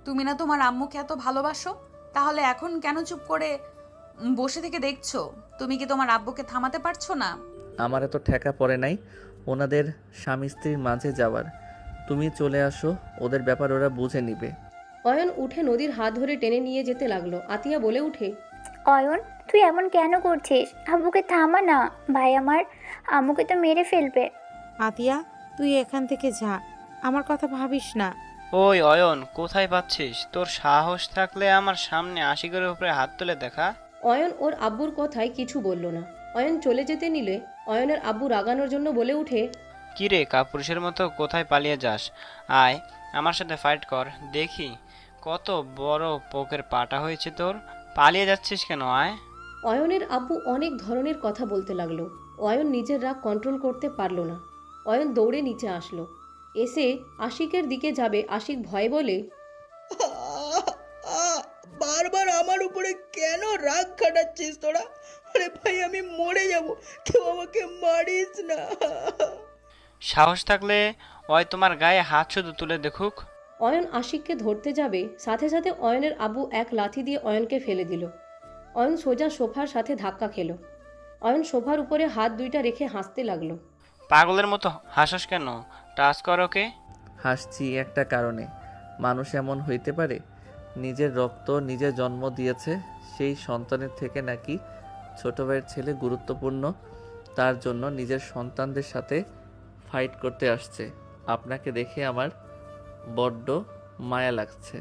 তুমি না তোমার আম্মুকে এত ভালোবাসো, তাহলে এখন কেন চুপ করে বসে থেকে দেখছো? তুমি কি তোমার আব্বুকে থামাতে পারছো না? আমার এত ঠেকা পড়ে নাই ওনাদের স্বামী স্ত্রীর মাঝে যাওয়ার। তুমি চলে আসো, ওদের ব্যাপার ওরা বুঝে নিবে। অয়ন উঠে নদীর হাত ধরে টেনে নিয়ে যেতে লাগলো। আতিয়া বলে উঠে, অয়ন, তুই এমন কেন করছিস? আব্বুকে থামা না, ভাই আমার আম্মুকে তো মেরে ফেলবে। আতিয়া, তুই এখান থেকে যা, আমার কথা ভাবিস না। ওই অয়ন, কোথায় পাচ্ছিস? তোর সাহস থাকলে আমার সামনে আশিকের উপরে হাত তুলে দেখা। অয়ন ওর আব্বুর কথায় কিছু বলল না। অয়ন চলে যেতে নিলে অয়নের আব্বু রাগানোর জন্য বলে উঠে, কিরে, কাপুরুষের মতো কোথায় পালিয়ে যাস? আয় আমার সাথে ফাইট কর, দেখি কত বড় পোকের পাটা হয়েছে তোর। পালিয়ে যাচ্ছিস কেন? আয়। অয়নের আব্বু অনেক ধরনের কথা বলতে লাগলো। অয়ন নিজের রাগ কন্ট্রোল করতে পারল না। অয়ন দৌড়ে নিচে আসলো। এসে আশিকের দিকে যাবে, আশিক ভয় বলে, বারবার আমার উপরে কেন রাগ খাটাচ্ছিস তোরা? আরে ভাই, আমি মরে যাব, কেউ আমাকে মারিস না। সাহস থাকলে ওই তোমার গায়ে হাত শুধু তুলে দেখুক। অয়ন আশিককে ধরতে যাবে, সাথে সাথে অয়নের আব্বু এক লাথি দিয়ে অয়নকে ফেলে দিল। অয়ন সোজা সোফার সাথে ধাক্কা খেল। অয়ন সোফার উপরে হাত দুইটা রেখে হাসতে লাগলো। পাগলের মতো হাসস কেন? টাচ কর ওকে। হাসছি একটা কারণে, মানুষ এমন হইতে পারে নিজের রক্ত নিজে জন্ম দিয়েছে, সেই সন্তানের থেকে নাকি ছোট ভাইয়ের ছেলে গুরুত্বপূর্ণ, তার জন্য নিজের সন্তানদের সাথে ফাইট করতে আসছে। আপনাকে দেখে আমার বড্ড মায়া লাগছে।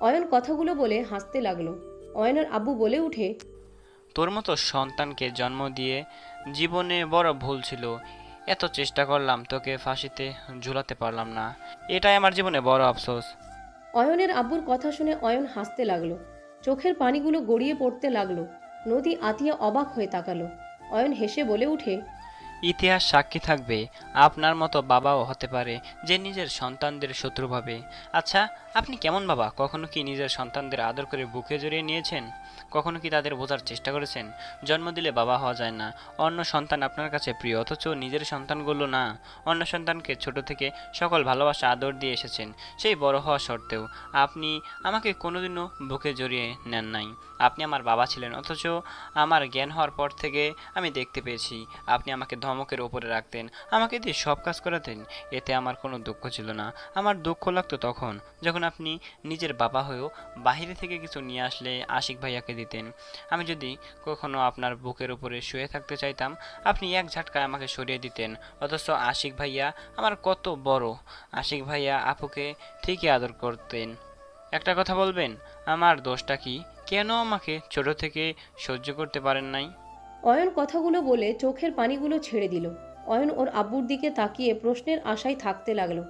অয়ন কথাগুলো বলে হাসতে লাগলো। অয়নের আব্বু বলে উঠে, তোর মতো সন্তানকে জন্ম দিয়ে জীবনে বড় ভুল ছিল। এত চেষ্টা করলাম, তোকে ফাঁসিতে ঝুলাতে পারলাম না। এটাই আমার জীবনে বড় আফসোস। অয়নের আব্বুর কথা শুনে অয়ন হাসতে লাগলো। চোখের পানিগুলো গড়িয়ে পড়তে লাগলো। নদী আতিয়া অবাক হয়ে তাকালো। অয়ন হেসে বলে উঠে, ইতিহাস সাক্ষী থাকবে, আপনার মতো বাবাও হতে পারে যে নিজের সন্তানদের শত্রু ভাবে। আচ্ছা, আপনি কেমন বাবা? কখনো কি নিজের সন্তানদের আদর করে বুকে জড়িয়ে নিয়েছেন? কখনো কি তাদের বোঝার চেষ্টা করেছেন? জন্ম দিলে বাবা হওয়া যায় না। অন্য সন্তান আপনার কাছে প্রিয়, অথচ নিজের সন্তানগুলো না। অন্য সন্তানকে ছোট থেকে সকল ভালোবাসা আদর দিয়ে এসেছেন, সেই বড় হওয়া সত্ত্বেও আপনি আমাকে কোনোদিনও বুকে জড়িয়ে নেন নাই। আপনি আমার বাবা ছিলেন, অথচ আমার জ্ঞান হওয়ার পর থেকে আমি দেখতে পেয়েছি আপনি আমাকে ধমকের ওপরে রাখতেন, আমাকে দিয়ে সব কাজ করাতেন। এতে আমার কোনো দুঃখ ছিল না। আমার দুঃখ লাগতো তখন যখন আপনি নিজের বাবা হয়েও বাইরে থেকে কিছু নিয়ে আসলে আশিক ভাইয়াকে দিতেন। আমি যদি কখনো আপনার বুকের উপরে শুয়ে থাকতে চাইতাম, আপনি এক ঝাটকায় আমাকে সরিয়ে দিতেন। অথচ আশিক ভাইয়া আমার কত বড়, আশিক ভাইয়া আপুকে ঠিকই আদর করতেন। একটা কথা বলবেন, আমার দোষটা কি? কেন আমাকে ছোট থেকে সহ্য করতে পারেন নাই? অয়ন কথাগুলো বলে চোখের পানিগুলো ছেড়ে দিল। অয়ন ওর আব্বুর দিকে তাকিয়ে প্রশ্নের আশায় থাকতে লাগলো।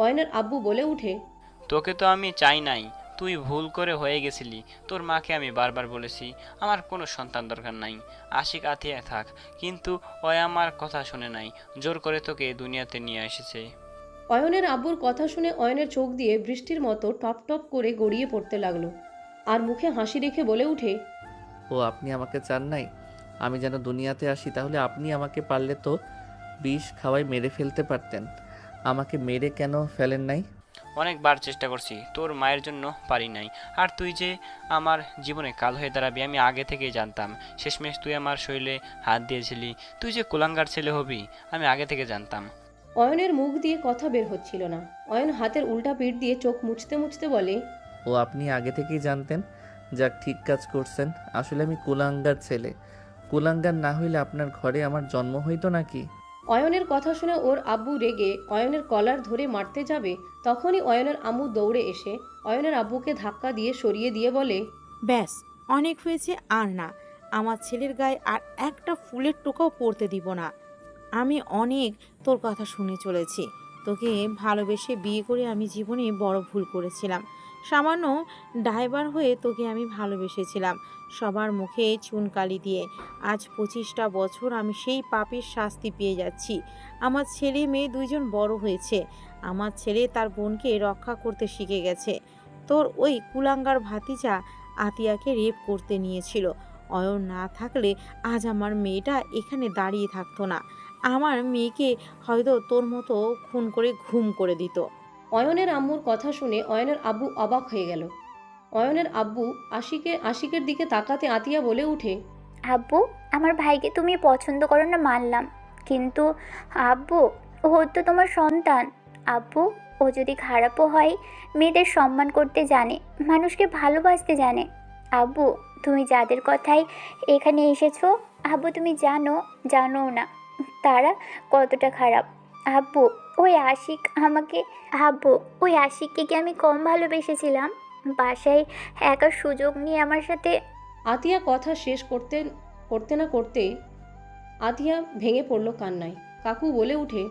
অয়নের আব্বু বলে উঠে, তোকে তো আমি চাই নাই, তুই ভুল করে হয়ে গেছিলি। তোর মাকে আমি বারবার বলেছি আমার কোনো সন্তান দরকার নাই, আশিক আতিয়া থাক, কিন্তু ও আমার কথা শুনে নাই, জোর করে তোকে দুনিয়াতে নিয়ে এসেছে। অয়নের আব্বুর কথা শুনে অয়নের চোখ দিয়ে বৃষ্টির মতো টপ টপ করে গড়িয়ে পড়তে লাগলো। আর মুখে হাসি রেখে বলে উঠে, ও আপনি আমাকে চান নাই আমি যেন দুনিয়াতে আসি? তাহলে আপনি আমাকে পারলে তো বিষ খাওয়াই মেরে ফেলতে পারতেন। আমাকে মেরে কেন ফেলেন নাই? অনেকবার চেষ্টা করছি, তোর মায়ের জন্য পারি নাই। আর তুই যে আমার জীবনে কাল হয়ে দাঁড়াবি আমি আগে থেকেই জানতাম। শেষমেশ তুই আমার শরীরে হাত দিয়েছিলি। তুই যে কুলাঙ্গার ছেলে হবি আমি আগে থেকে জানতাম। অয়নের মুখ দিয়ে কথা বের হচ্ছিল না। অয়ন হাতের উল্টা পিঠ দিয়ে চোখ মুছতে মুছতে বলে, ও আপনি আগে থেকেই জানতেন? যাক, ঠিক কাজ করছেন। আসলে আমি কুলাঙ্গার ছেলে। কুলাঙ্গার না হইলে আপনার ঘরে আমার জন্ম হইতো নাকি? অয়নের কথা শুনে ওর আব্বু রেগে অয়নের কলার ধরে মারতে যাবে, তখনই অয়নের আম্মু দৌড়ে এসে অয়নের আব্বুকে ধাক্কা দিয়ে সরিয়ে দিয়ে বলে, ব্যাস, অনেক হয়েছে, আর না। আমার ছেলের গায়ে আর একটা ফুলের টোকাও পড়তে দিব না। আমি অনেক তোর কথা শুনে চলেছি। তোকে ভালোবেসে বিয়ে করে আমি জীবনে বড় ভুল করেছিলাম। সামান্য ড্রাইভার হয়ে তোকে আমি ভালোবেসেছিলাম সবার মুখে চুনকালি দিয়ে। আজ 25টা বছর আমি সেই পাপের শাস্তি পেয়ে যাচ্ছি। আমার ছেলে মেয়ে দুইজন বড় হয়েছে। আমার ছেলে তার বোনকে রক্ষা করতে শিখে গেছে। তোর ওই কুলাঙ্গার ভাতিজা আতিয়াকে রেপ করতে নিয়েছিল। অয়ন না থাকলে আজ আমার মেয়েটা এখানে দাঁড়িয়ে থাকতো না। আমার মেয়েকে হয়তো তোর মতো খুন করে ঘুম করে দিত। অয়নের আম্মুর কথা শুনে অয়নের আব্বু অবাক হয়ে গেল। অয়নের আব্বু আশিকের দিকে তাকাতে আতিয়া বলে উঠে, আব্বু, আমার ভাইকে তুমি পছন্দ করো না মানলাম, কিন্তু আব্বু, ও তো তোমার সন্তান। আব্বু, ও যদি খারাপও হয় মেয়েদের সম্মান করতে জানে, মানুষকে ভালোবাসতে জানে। আব্বু, তুমি যাদের কথায় এখানে এসেছো, আব্বু তুমি জানো না তারা কতটা খারাপ। আব্বু, ওই আশিককে কি আমি কম ভালোবেসেছিলাম? বাসায় একার সুযোগ নিয়ে আমার সাথে। আতিয়া কথা শেষ করতে না করতে আতিয়া ভেঙে পড়ল কান্নায়। কাকু বলে উঠে,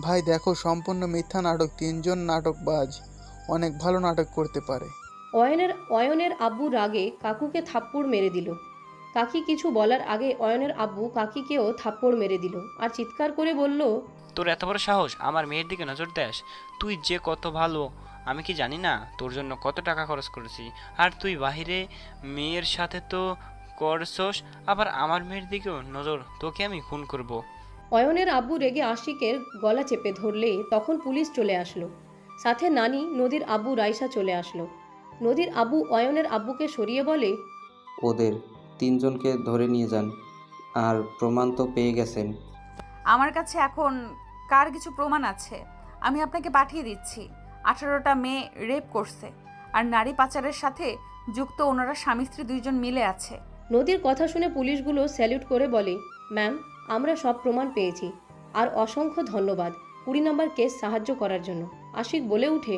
ভাই দেখো, সম্পূর্ণ মিথ্যা নাটক। 3জন নাটকবাজ অনেক ভালো নাটক করতে পারে। অয়নের আব্বু রাগে কাকুকে থাপ্পড় মেরে দিল। কাকি কিছু বলার আগে অয়নের আব্বু কাকিকেও থাপ্পড় মেরে দিল আর চিৎকার করে বলল, তোর এত বড় সাহস আমার মেয়ের দিকে নজর দেস? তুই যে কত ভালো আমি কি জানি না? তোর জন্য কত টাকা খরচ করেছি, আর তুই বাহিরে মেয়ের সাথে তো করছস, আবার আমার মেয়ের দিকেও নজর? তোকে আমি খুন করব। অয়নের আব্বু রেগে আশিকের গলা চেপে ধরলে তখন পুলিশ চলে আসলো। সাথে নানি নদীর আব্বু রাইসা চলে আসলো। নদীর আব্বু অয়নের আব্বুকে সরিয়ে বলে, ওদের 3জনকে ধরে নিয়ে যান। আর প্রমাণ তো পেয়ে গেছেন। আমার কাছে এখন কার কিছু প্রমাণ আছে? আমি আপনাকে পাঠিয়ে দিচ্ছি। 18টা মেয়ে রেপ করছে আর নারী পাচারের সাথে যুক্ত ওনারা স্বামী স্ত্রী 2জন মিলে আছে। নদীর কথা শুনে পুলিশগুলো স্যালুট করে বলে, ম্যাম, আমরা সব প্রমাণ পেয়েছি। আর অসংখ্য ধন্যবাদ 20 নম্বর কেস সাহায্য করার জন্য। আশিক বলে উঠে,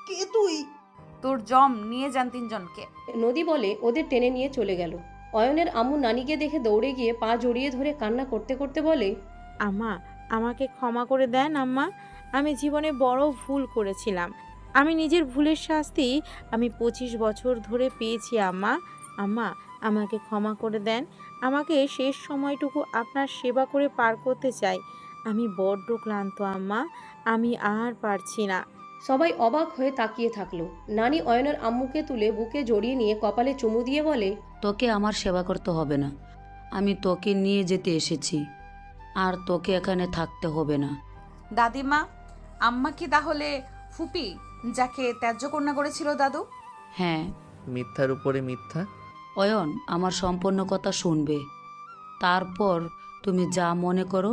কে তুই? তোর জম নিয়ে যান 3 জনকে। নদী বলে ওদের টেনে নিয়ে চলে গেল। অয়নের আম্মু নানিকে দেখে দৌড়ে গিয়ে পা জড়িয়ে ধরে কান্না করতে করতে বলে, আম্মা, আমাকে ক্ষমা করে দেন আম্মা। আমি জীবনে বড় ভুল করেছিলাম। আমি নিজের ভুলের শাস্তি আমি 25 বছর ধরে পেয়েছি আম্মা। আম্মা, আমাকে ক্ষমা করে দেন। আমাকে শেষ সময়টুকু আপনার সেবা করে পার করতে চাই। আমি বড্ড ক্লান্ত আম্মা, আমি আর পারছি না। সবাই অবাক হয়ে তাকিয়ে থাকলো। নানি অয়নের আম্মুকে তুলে বুকে জড়িয়ে নিয়ে কপালে চুমু দিয়ে বলে, তোকে আমার সেবা করতে হবে না, আমি তোকে নিয়ে যেতে এসেছি, আর তোকে এখানে থাকতে হবে না। দাদিমা, আম্মা কি তাহলে ফুপি যাকে ত্যায্য কন্যা করেছিল দাদু? হ্যাঁ। মিথ্যার উপরে মিথ্যা। অয়ন আমার সম্পূর্ণ কথা শুনবে, তারপর তুমি যা মনে করো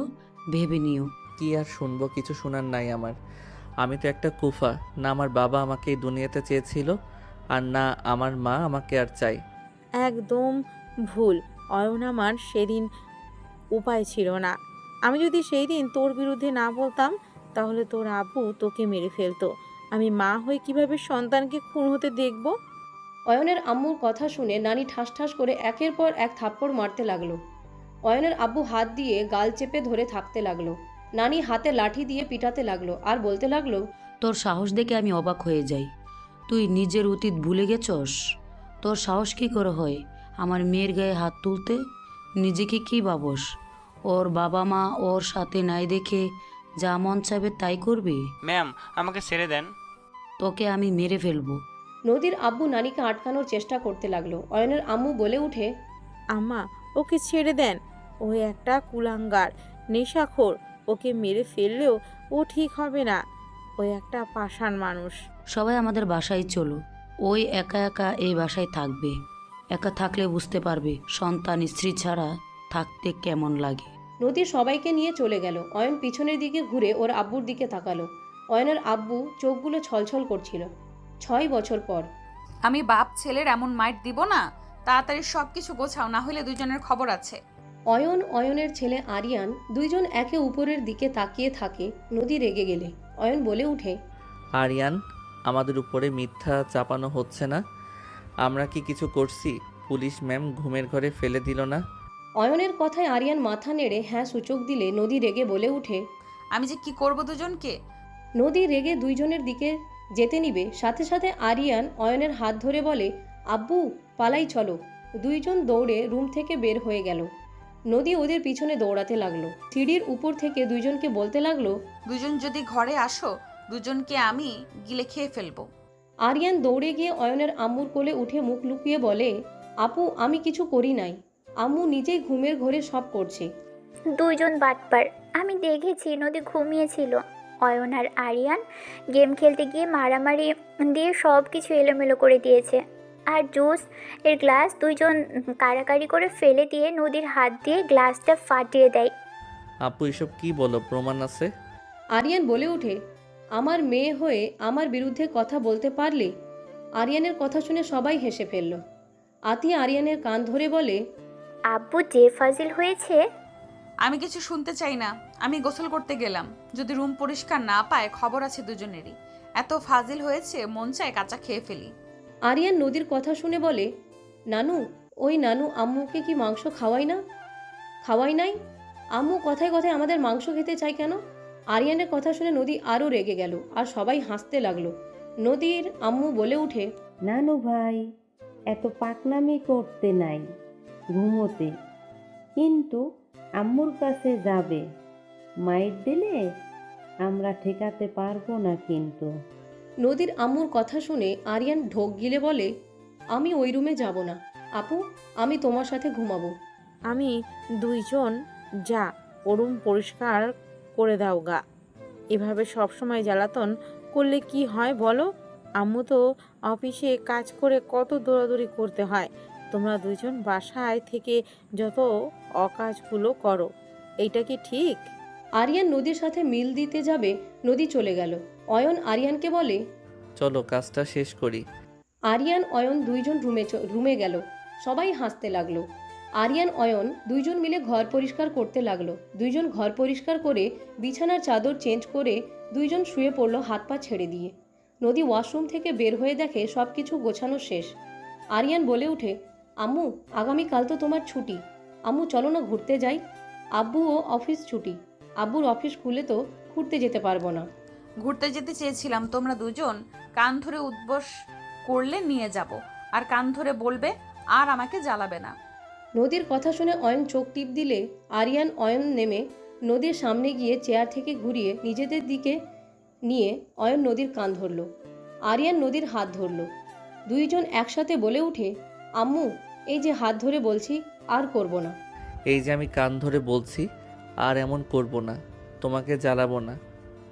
ভেবে নিও। কি আর শুনবো, কিছু শোনার নাই আমার। আমি তো একটা কুফা, না আমার বাবা আমাকে এই দুনিয়াতে চেয়েছিল, আর না আমার মা আমাকে আর চাই। একদম ভুল অয়ন, আমার সেদিন উপায় ছিল না। আমি যদি সেই দিন তোর বিরুদ্ধে না বলতাম, তাহলে তোর আব্বু তোকে মেরে ফেলতো। আমি মা হয়ে কিভাবে সন্তানকে খুন হতে দেখব? অয়নের আম্মুর কথা শুনে নানি ঠাস ঠাস করে একের পর এক থাপ্পড় মারতে লাগলো। অয়নের আব্বু হাত দিয়ে গাল চেপে ধরে থাকতে লাগলো। নানি হাতে লাঠি দিয়ে পিটাতে লাগলো আর বলতে লাগলো, তোর সাহস দেখে আমি অবাক হয়ে যাই। তুই নিজের অতীত ভুলে গেছস? তোর সাহস কী করে হয় আমার মেয়ের গায়ে হাত তুলতে? নিজেকে কি ভাবস? ওর বাবা মা ওর সাথে নাই দেখে যা মন চাইবে তাই করবি? ম্যাম, আমাকে ছেড়ে দেন। তোকে আমি মেরে ফেলবো। নদীর আব্বু নানিকে আটকানোর চেষ্টা করতে লাগলো। অয়নের আম্মু বলে উঠে, আম্মা, ওকে ছেড়ে দেন। ও একটা কুলাঙ্গার, নেশাখোর। ওকে মেরে ফেললেও ও ঠিক হবে না। ও একটা পাষাণ মানুষ। সবাই আমাদের বাসায় চলো। ওই একা একা এই বাসায় থাকবে। একা থাকলে বুঝতে পারবে সন্তান স্ত্রী ছাড়া থাকতে কেমন লাগে। নদী সবাইকে নিয়ে চলে গেল। অয়ন পিছনের দিকে ঘুরে ওর আব্বুর দিকে তাকালো। অয়নের আব্বু চোখগুলো ছলছল করছিল। 6 বছর পর। আমি বাপ ছেলের এমন মাইট দিব না। তাড়াতাড়ি সবকিছু গোছাও, না হলে দুজনের খবর আছে। অয়ন, অয়নের ছেলে আরিয়ান দুইজন একে উপরের দিকে তাকিয়ে থাকে। নদী রেগে গেলে অয়ন বলে উঠে, আরিয়ান, আমাদের উপরে মিথ্যা চাপানো হচ্ছে না? আমরা কি কিছু করছি? পুলিশ ম্যাম ঘুমের ঘরে ফেলে দিল না? অয়নের কথায় আরিয়ান মাথা নেড়ে হ্যাঁ সূচক দিলে নদী রেগে বলে উঠে, আমি যে কি করব দুজনকে। নদী রেগে দুইজনের দিকে যেতে নিবে, সাথে সাথে আরিয়ান অয়নের হাত ধরে বলে, আব্বু পালাই চলো। দুইজন দৌড়ে রুম থেকে বের হয়ে গেল। নদী ওদের পিছনে দৌড়াতে লাগলো। সিঁড়ির উপর থেকে দুইজনকে বলতে লাগলো, দুজন যদি ঘরে আসো, দুজনকে আমি গিলে খেয়ে ফেলবো। আরিয়ান দৌড়ে গিয়ে অয়নের আম্মুর কোলে উঠে মুখ লুকিয়ে বলে, আপু আমি কিছু করি নাই, আম্মু নিজেই ঘুমের ঘরে সব করছে। দুইজন বাটপার, আমি দেখেছি নদী ঘুমিয়েছিল। অয়ন আর আরিয়ান গেম খেলতে গিয়ে মারামারি দিয়ে সব কিছু এলোমেলো করে দিয়েছে। আর জুস এর গ্লাস দুইজন কাড়াকাড়ি করে ফেলে দিয়ে নদীর হাত দিয়ে গ্লাসটা ফাটিয়ে দেয়। আপু এসব কি বলো, প্রমাণ আছে? আরিয়ান বলে ওঠে, আমার মেয়ে হয়ে আমার বিরুদ্ধে কথা বলতে পারলে? আরিয়ানের কথা শুনে সবাই হেসে ফেলল। আতিয়া আরিয়ানের কান ধরে বলে, আব্বু যে ফাজিল হয়েছে। আমি কিছু শুনতে চাই না। আমি গোসল করতে গেলাম। যদি রুম পরিষ্কার না পায়, খবর আছে দুজনেরই। এত ফাজিল হয়েছে, মন চায় কাঁচা খেয়ে ফেলি। আরিয়ান নদীর কথা শুনে বলে, নানু, ওই নানু আম্মুকে কি মাংস খাওয়াই নাই? আম্মু কথায় কথায় আমাদের মাংস খেতে চায় কেন? আরিয়ানের কথা শুনে নদী আরও রেগে গেল আর সবাই হাসতে লাগলো। নদীর আম্মু বলে উঠে, নানু ভাই, এত পাকনামি করতে নাই, ঘুমোতে। কিন্তু আম্মুর কাছে যাবে, মাইর দিলে আমরা ঠেকাতে পারবো না কিন্তু। নদীর আম্মুর কথা শুনে আরিয়ান ঢোক গিলে বলে, আমি ওই রুমে যাব না আপু, আমি তোমার সাথে ঘুমাবো। আমি দুইজন যা ওরুম পরিষ্কার করে দাও গা। এভাবে সবসময় জ্বালাতন করলে কি হয় বলো? আম্মু তো অফিসে কাজ করে কত দৌড়াদৌড়ি করতে হয়। তোমরা দুইজন বাসায় থেকে যত অকাজগুলো করো, এইটা কি ঠিক? আরিয়ান নদীর সাথে মিল দিতে যাবে, নদী চলে গেল। অয়ন আরিয়ানকে বলে, চলো কাজটা শেষ করি। আরিয়ান অয়ন দুইজন রুমে গেল। সবাই হাসতে লাগলো। আরিয়ান অয়ন দুইজন মিলে ঘর পরিষ্কার করতে লাগলো। দুইজন ঘর পরিষ্কার করে বিছানার চাদর চেঞ্জ করে দুইজন শুয়ে পড়লো হাত পা ছেড়ে দিয়ে। নদী ওয়াশরুম থেকে বের হয়ে দেখে সব কিছু গোছানো শেষ। আরিয়ান বলে ওঠে, আম্মু আগামীকাল তো তোমার ছুটি, আম্মু চলো না ঘুরতে যাই। আব্বুও অফিস ছুটি, আব্বুর অফিস খুলে তো ঘুরতে যেতে পারবো না। ঘুরতে যেতে চেয়েছিলাম, তোমরা দুজন কান ধরে উদ্বোস করলে নিয়ে যাব, আর কান ধরে বলবে আর আমাকে জ্বালাবে না। নদীর কথা শুনে অয়ন চোখ টিপ দিলে আরিয়ান অয়ন নেমে নদীর সামনে গিয়ে চেয়ার থেকে ঘুরিয়ে নিজেদের দিকে নিয়ে অয়ন নদীর কান ধরল। আরিয়ান নদীর হাত ধরল। দুইজন একসাথে বলে উঠে, আম্মু এই যে হাত ধরে বলছি আর করব না। এই যে আমি কান ধরে বলছি আর এমন করব না, তোমাকে জ্বালাবো না,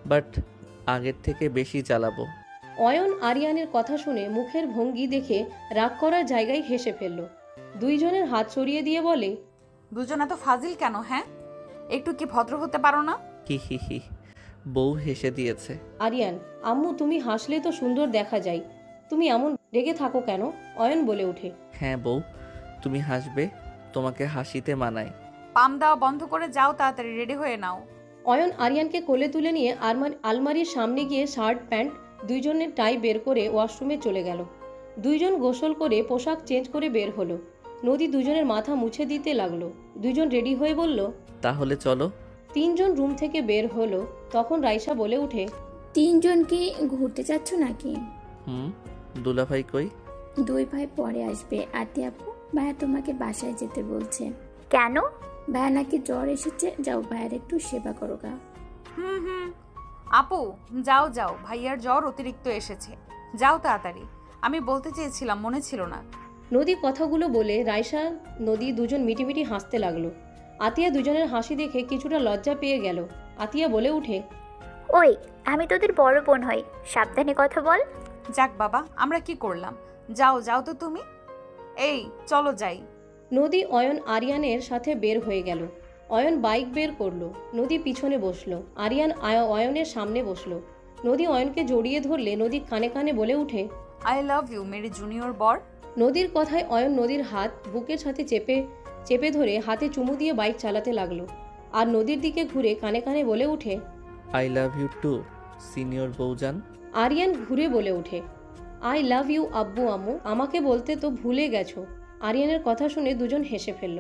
বাট আগের থেকে বেশি জ্বালাবো। অয়ন আরিয়ানের কথা শুনে মুখের ভঙ্গি দেখে রাগ করার জায়গায় হেসে ফেলল। দুইজনের হাত সরিয়ে দিয়ে বলে, দুজন এত ফাজিল কেন? হ্যাঁ, একটু কি ভদ্র হতে পারো না? হি হি হি, বউ হেসে দিয়েছে। আরিয়ান, আম্মু তুমি হাসলে তো সুন্দর দেখা যায়, তুমি এমন রেগে থাকো কেন? অয়ন বলে ওঠে। হ্যাঁ বউ, তুমি হাসবে, তোমাকে হাসিতে মানায়। পাম দেওয়া বন্ধ করে যাও, তাড়াতাড়ি রেডি হয়ে নাও। অয়ন আরিয়ানকে কোলে তুলে নিয়ে আলমারির সামনে গিয়ে শার্ট প্যান্ট দুইজনের টাই বের করে ওয়াশরুমে চলে গেল। দুইজন গোসল করে পোশাক চেঞ্জ করে বের হলো। নদী দুজনের মাথা মুছে দিতে লাগলো। দুইজন রেডি হয়ে বলল, তাহলে চলো। তিনজন রুম থেকে বের হলো। তখন রাইসা বলে ওঠে, তিনজন কি ঘুরতে যাচ্ছ নাকি? দুলাভাই কই? দুই ভাই পরে আসবে। আতি আপু, ভাইয়া তোমাকে বাসায় যেতে বলছে। কেন? ভাইয়া নাকি জ্বর এসেছে, যাও ভাইয়ার একটু সেবা করো গা। আপু যাও যাও, ভাইয়ার জ্বর অতিরিক্ত এসেছে, যাও তাড়াতাড়ি। আমি বলতে চেয়েছিলাম, মনে ছিল না। নদী কথাগুলো বলে রাইসা নদী দুজন মিটিমিটি হাসতে লাগলো। আতিয়া দুজনের হাসি দেখে কিছুটা লজ্জা পেয়ে গেল। আতিয়া বলে উঠে, ওই আমি তোদের বড় বোন হই, সাবধানে কথা বল। যাক বাবা, আমরা কি করলাম? যাও যাও তো তুমি। এই চলো যাই। নদী অয়ন আরিয়ানের সাথে বের হয়ে গেল। অয়ন বাইক বের করলো। নদী পিছনে বসলো। আরিয়ান অয়নের সামনে বসলো। নদী অয়নকে জড়িয়ে ধরলে নদী কানে কানে বলে উঠে, আই লাভ ইউ মেরি জুনিয়র বর। নদীর কথায় অয়ন নদীর হাত বুকের সাথে চেপে ধরে হাতে চুমু দিয়ে বাইক চালাতে লাগলো। আর নদীর দিকে ঘুরে কানে কানে বলে উঠে, I love you too senior বউজান। আরিয়ান ঘুরে বলে ওঠে, আই লাভ ইউ আব্বু আম্মু, আমাকে বলতে তো ভুলে গেছো। আরিয়ানের কথা শুনে দুজন হেসে ফেলল।